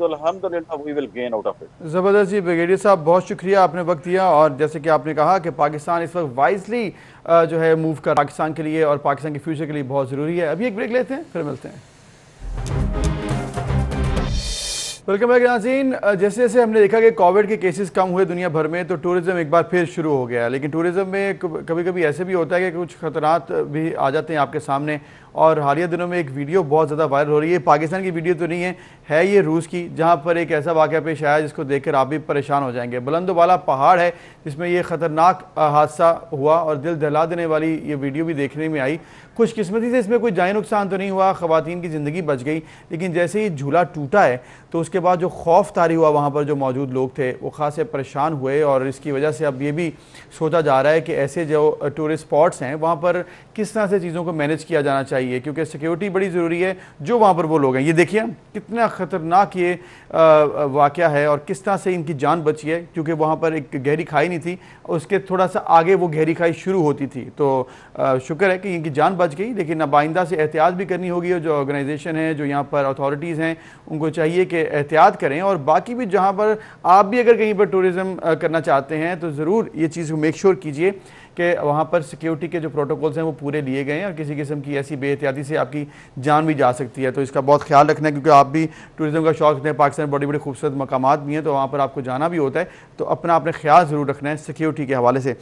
G: और alhamdulillah we will gain out of it।
A: ज़बरदस्त जी, ब्रिगेडियर साहब बहुत शुक्रिया, आपने वक्त दिया। और जैसे कि आपने कहा कि पाकिस्तान इस वक्त वाइजली जो है मूव कर पाकिस्तान के लिए और पाकिस्तान के फ्यूचर के लिए बहुत ज़रूरी है। अभी एक ब्रेक लेते हैं, फिर मिलते हैं। वेलकम बैक नाज़रीन। जैसे जैसे हमने देखा कि कोविड के केसेस कम हुए दुनिया भर में, तो टूरिज़्म एक बार फिर शुरू हो गया। लेकिन टूरिज़्म में कभी कभी ऐसे भी होता है कि कुछ खतरात भी आ जाते हैं आपके सामने। और हालिया दिनों में एक वीडियो बहुत ज़्यादा वायरल हो रही है, पाकिस्तान की वीडियो तो नहीं है ये रूस की, जहाँ पर एक ऐसा वाक़या पेश आया जिसको देखकर आप भी परेशान हो जाएंगे। बुलंदवाला पहाड़ है जिसमें ये ख़तरनाक हादसा हुआ और दिल दहला देने वाली ये वीडियो भी देखने में आई। खुशकिस्मती से इसमें कोई जानी नुकसान तो नहीं हुआ, ख़वातीन की ज़िंदगी बच गई। लेकिन जैसे ही झूला टूटा है तो उसके बाद जो खौफ तारी हुआ, वहाँ पर जो मौजूद लोग थे वो खासे परेशान हुए। और इसकी वजह से अब ये भी सोचा जा रहा है कि ऐसे जो टूरिस्ट स्पॉट्स हैं वहाँ पर किस तरह से चीज़ों को मैनेज किया जाना चाहिए। चाहिए, क्योंकि सिक्योरिटी बड़ी ज़रूरी है जो वहाँ पर वो लोग हैं। ये देखिए कितना ख़तरनाक ये वाक़या है और किस तरह से इनकी जान बची है, क्योंकि वहाँ पर एक गहरी खाई नहीं थी, उसके थोड़ा सा आगे वो गहरी खाई शुरू होती थी। तो शुक्र है कि इनकी जान बच गई, लेकिन अब आइंदा से एहतियात भी करनी होगी। और जो ऑर्गेनाइजेशन है, जो यहाँ पर अथॉरिटीज़ हैं, उनको चाहिए कि एहतियात करें। और बाकी भी जहाँ पर आप भी अगर कहीं पर टूरिज़्म करना चाहते हैं तो ज़रूर ये चीज़ को मेक श्योर कीजिए कि वहाँ पर सिक्योरिटी के जो प्रोटोकॉल्स हैं वो पूरे लिए गए हैं, और किसी किस्म की ऐसी बेहतियाती से आपकी जान भी जा सकती है। तो इसका बहुत ख्याल रखना है, क्योंकि आप भी टूरिज़्म का शौक रखते हैं, पाकिस्तान में बड़ी बड़ी खूबसूरत मकामात भी हैं, तो वहाँ पर आपको जाना भी होता है। तो अपना आपने ख्याल ज़रूर रखना है सिक्योरिटी के हवाले से।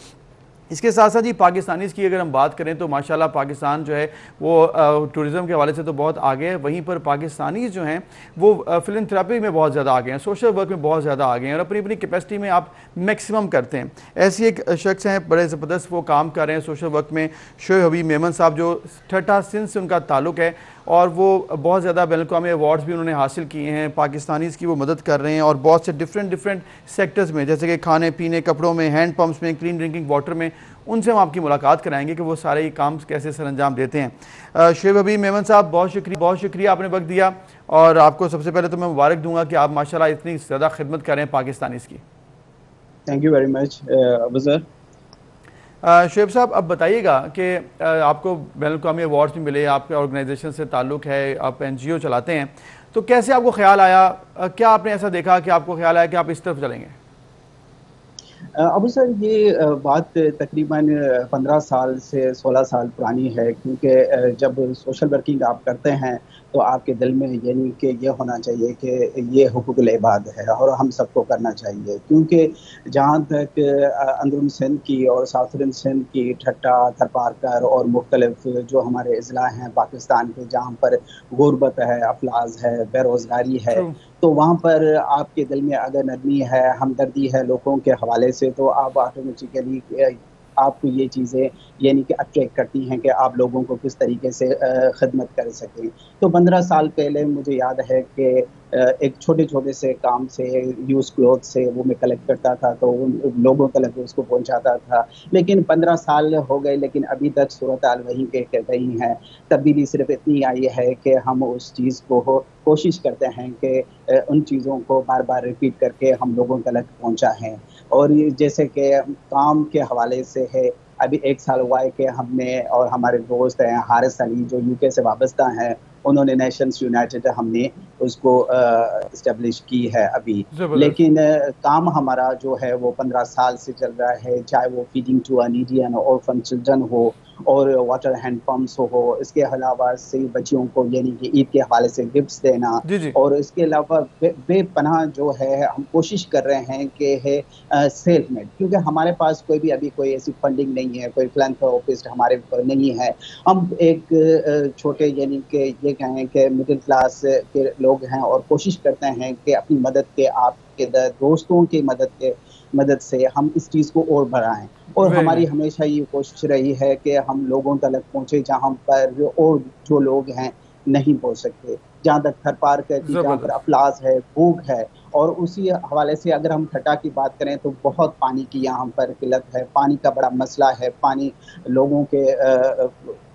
A: इसके साथ साथ ही पाकिस्तानीज़ की अगर हम बात करें तो माशाल्लाह पाकिस्तान जो है वो टूरिज़्म के हवाले से तो बहुत आगे है। वहीं पर पाकिस्तानीज़ जो हैं वो फिलंथेरेपी में बहुत ज़्यादा आगे हैं, सोशल वर्क में बहुत ज़्यादा आगे हैं, और अपनी अपनी कैपेसिटी में आप मैक्सिमम करते हैं। ऐसी एक शख्स हैं, बड़े ज़बरदस्त वो काम कर रहे हैं सोशल वर्क में, शोएब हबीब मेमन साहब, जो ठट्टा सिंध से उनका ताल्लुक़ है, और वो बहुत ज़्यादा बैन-अल-अक़वामी अवार्ड्स भी उन्होंने हासिल किए हैं। पाकिस्तानीज़ की वो मदद कर रहे हैं, और बहुत से डिफरेंट सेक्टर्स में, जैसे कि खाने पीने, कपड़ों में, हैंड पम्प्स में, क्लीन ड्रिंकिंग वाटर में, उनसे हम आपकी मुलाकात कराएंगे कि वो सारे ये काम कैसे सर अंजाम देते हैं। शोएब हबीब मेमन साहब, बहुत शुक्रिया आपने वक्त दिया, और आपको सबसे पहले तो मैं मुबारक दूंगा कि आप माशाल्लाह इतनी ज़्यादा खिदमत कर रहे हैं पाकिस्तानीज़ की।
H: Thank you very much Abuzar.
A: Shoaib साहब, अब बताइएगा कि आपको बैन-अल-अक़वामी अवार्ड्स भी मिले, आपके ऑर्गेनाइजेशन से ताल्लुक़ है, आप NGO चलाते हैं, तो कैसे आपको ख्याल आया, क्या आपने ऐसा देखा कि आपको ख्याल आया कि आप इस तरफ चलेंगे?
H: अबू सर, ये बात तकरीबन 15 साल से 16 साल पुरानी है, क्योंकि जब सोशल वर्किंग आप करते हैं तो आपके दिल में यानी कि ये होना चाहिए कि ये हुकूकुल इबाद है और हम सबको करना चाहिए। क्योंकि जहाँ तक अंदरून सिंध की और साउथर्न सिंध की ठट्टा, थरपारकर और मुख्तलिफ जो हमारे अजला हैं पाकिस्तान के, जहाँ पर गुर्बत है, अफलास है, बेरोज़गारी है, तो वहाँ पर आपके दिल में अगर नरमी है, हमदर्दी है लोगों के हवाले से, तो आप ऑटोमेटिकली आपको ये चीज़ें यानी कि अट्रैक्ट करती हैं कि आप लोगों को किस तरीके से खिदमत कर सकें। तो 15 साल पहले मुझे याद है कि एक छोटे से काम से, यूज़ क्लॉथ से वो मैं कलेक्ट करता था, तो उन लोगों तक उसको पहुंचाता था। लेकिन 15 साल हो गए, लेकिन अभी तक सूरत हाल वहीं के वहीं है। तब्दीली सिर्फ इतनी आई है कि हम उस चीज़ को कोशिश करते हैं कि उन चीज़ों को बार बार रिपीट करके हम लोगों तक पहुँचाएँ। और ये जैसे कि काम के हवाले से है, अभी 1 साल हुआ है कि हमने और हमारे दोस्त हैं हारिस अली जो UK से वाबस्ता हैं, उन्होंने नेशंस यूनाइटेड हमने उसको इस्टेब्लिश की है अभी। लेकिन काम हमारा जो है वो 15 साल से चल रहा है, चाहे वो feeding to needy and orphan children हो और वाटर हैंड पंप्स हो, इसके अलावा से बच्चियों को यानी कि ईद के हवाले से गिफ्ट्स देना, और इसके अलावा बेपनाह जो है हम कोशिश कर रहे हैं कि है सेल्फ मेड, क्योंकि हमारे पास कोई ऐसी फंडिंग नहीं है, कोई फिलैंथ्रोपिस्ट हमारे नहीं है। हम एक छोटे यानी कि ये कहें कि मिडिल क्लास के लोग हैं और कोशिश करते हैं कि अपनी मदद के, आपके दोस्तों की मदद से हम इस चीज़ को और बढ़ाएं। और हमारी हमेशा ये कोशिश रही है कि हम लोगों तक पहुँचे जहाँ पर और जो लोग हैं नहीं पहुँच सकते, जहाँ तक थरपारकर की, जहाँ पर अफलास है, भूख है। और उसी हवाले से अगर हम ठट्टा की बात करें तो बहुत पानी की यहाँ पर किल्लत है, पानी का बड़ा मसला है, पानी लोगों के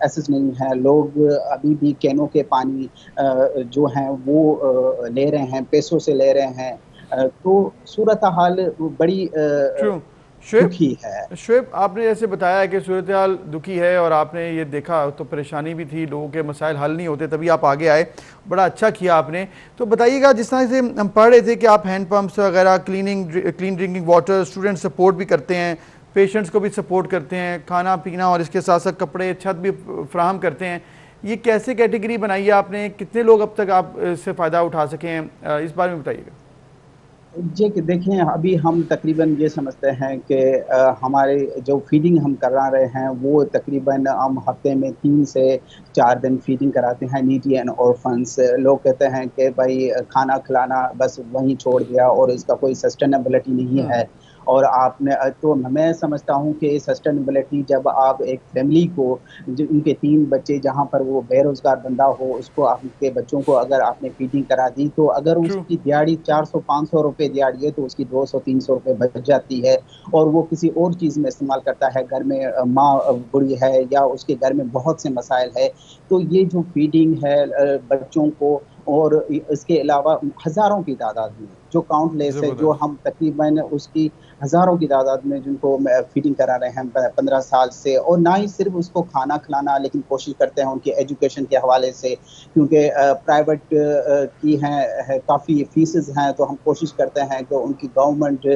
H: एसेस नहीं है, लोग अभी भी कैनों के पानी जो हैं वो ले रहे हैं, पैसों से ले रहे हैं। तो सूरत हाल बड़ी दुखी है।
A: शोएब, आपने जैसे बताया कि सूरत हाल दुखी है और आपने ये देखा तो परेशानी भी थी, लोगों के मसाइल हल नहीं होते, तभी आप आगे आए, बड़ा अच्छा किया आपने। तो बताइएगा, जिस तरह से हम पढ़ रहे थे कि आप हैंड पम्प्स वगैरह, clean drinking water, student support भी करते हैं, पेशेंट्स को भी सपोर्ट करते हैं, खाना पीना और इसके साथ साथ कपड़े, छत भी फ्राहम करते हैं, ये कैसे कैटेगरी बनाई है आपने, कितने लोग अब तक आप इससे फ़ायदा उठा सकें, इस बारे में बताइएगा।
H: जी देखें, अभी हम तकरीबन ये समझते हैं कि हमारे जो फीडिंग हम करा रहे हैं वो तकरीबन हम हफ्ते में 3 से 4 दिन फीडिंग कराते हैं नीडी एंड ऑर्फन्स। लोग कहते हैं कि भाई खाना खिलाना बस वहीं छोड़ दिया और इसका कोई सस्टेनेबिलिटी नहीं है। और आपने तो मैं समझता हूँ कि सस्टेनेबिलिटी, जब आप एक फैमिली को, उनके 3 बच्चे, जहाँ पर वो बेरोजगार बंदा हो, उसको आपके बच्चों को अगर आपने फीडिंग करा दी, तो अगर
A: ट्रू।
H: उसकी दिहाड़ी 400-500 रुपए दिहाड़ी है तो उसकी 200-300 रुपए बच जाती है, और वो किसी और चीज़ में इस्तेमाल करता है। घर में माँ बूढ़ी है या उसके घर में बहुत से मसाइल है, तो ये जो फीडिंग है बच्चों को, और इसके अलावा हज़ारों की तादाद में जो काउंटलेस है, जो हम तकरीबन उसकी हज़ारों की तादाद में जिनको फीडिंग करा रहे हैं 15 साल से, और ना ही सिर्फ उसको खाना खिलाना, लेकिन कोशिश करते हैं उनकी एजुकेशन के हवाले से, क्योंकि प्राइवेट की हैं काफ़ी फीसेस हैं, तो हम कोशिश करते हैं कि उनकी गवर्नमेंट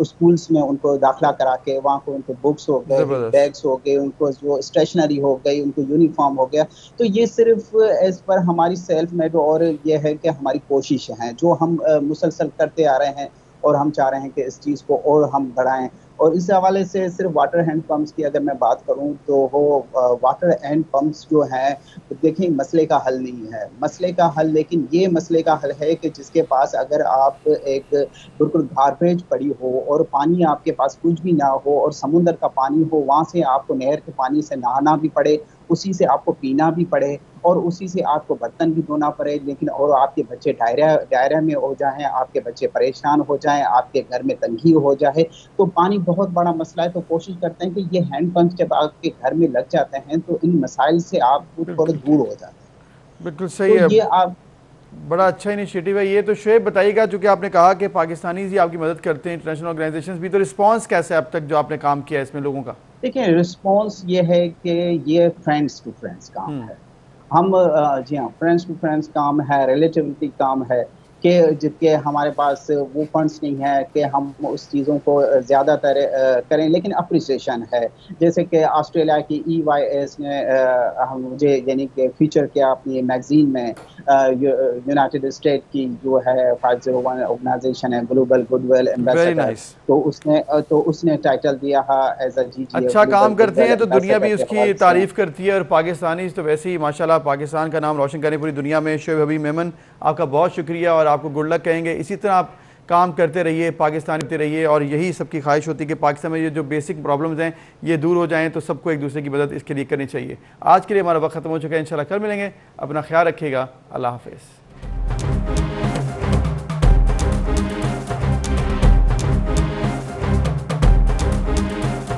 H: स्कूल्स में उनको दाखिला करा के वहाँ को उनको बुक्स हो गए, बैग्स हो गए, उनको जो स्टेशनरी हो गई, उनको यूनिफॉर्म हो गया। तो ये सिर्फ एज पर हमारी सेल्फ मेड, और ये है कि हमारी कोशिश है जो हम मुसलसल करते आ रहे हैं, और हम चाह रहे हैं कि इस चीज़ को और हम बढ़ाएं। और इस हवाले से सिर्फ वाटर हैंड पंप्स की अगर मैं बात करूं, तो वो वाटर हैंड पंप्स जो हैं, देखिए मसले का हल नहीं है, मसले का हल, लेकिन ये मसले का हल है कि जिसके पास अगर आप एक बिल्कुल गार्बेज पड़ी हो और पानी आपके पास कुछ भी ना हो, और समुद्र का पानी हो, वहाँ से आपको नहर के पानी से नहाना भी पड़े, उसी से आपको पीना भी पड़े, और उसी से आपको बर्तन भी धोना पड़े, लेकिन और आपके बच्चे डायरिया में हो जाएं, आपके बच्चे परेशान हो जाएं, आपके घर में तंगी हो जाए, तो पानी बहुत बड़ा मसला है। तो कोशिश करते हैं कि ये हैंड पंप जब आपके घर में लग जाते हैं तो इन मसाइल से आप थोड़े दूर हो जाते हैं।
A: बिल्कुल सही
H: तो
A: है,
H: ये आप
A: बड़ा अच्छा इनिशिएटिव है ये। तो शुएब बताइएगा, चूँकि आपने कहा कि पाकिस्तानीज़ ही आपकी मदद करते हैं, इंटरनेशनल ऑर्गेनाइजेशंस भी, तो रिस्पांस कैसा है अब तक जो आपने काम किया है इसमें लोगों का?
H: देखिए, रिस्पांस ये है कि ये फ्रेंड्स टू फ्रेंड्स काम है। हम जी हाँ, फ्रेंड्स टू फ्रेंड्स काम है, रिलेटिविटी काम है, कि जिसके हमारे पास वो फंड्स नहीं है कि हम उस चीज़ों को ज़्यादातर करें, लेकिन अप्रिसिएशन है। जैसे कि ऑस्ट्रेलिया की EYS ने मुझे यानी कि फीचर किया अपनी मैगजीन में, यूनाइटेड स्टेट की जो है 501 ऑर्गेनाइजेशन है, ग्लोबल गुडविल एम्बेसडर, तो उसने टाइटल दिया है एज अ GGA।
A: अच्छा काम करते हैं तो दुनिया भी उसकी तारीफ करती है, और पाकिस्तानी तो वैसे ही माशाल्लाह पाकिस्तान का नाम रोशन करें पूरी दुनिया में। शुएब हबीब मेमन, आपका बहुत शुक्रिया, और आपको गुड लक कहेंगे। इसी तरह आप काम करते रहिए, पाकिस्तान करते रहिए, और यही सबकी ख्वाहिश होती है कि पाकिस्तान में ये जो बेसिक प्रॉब्लम्स हैं ये दूर हो जाएं, तो सबको एक दूसरे की मदद इसके लिए करनी चाहिए। आज के लिए हमारा वक्त खत्म हो चुका है, इंशाल्लाह कल मिलेंगे। अपना ख्याल रखिएगा, अल्लाह हाफिज़।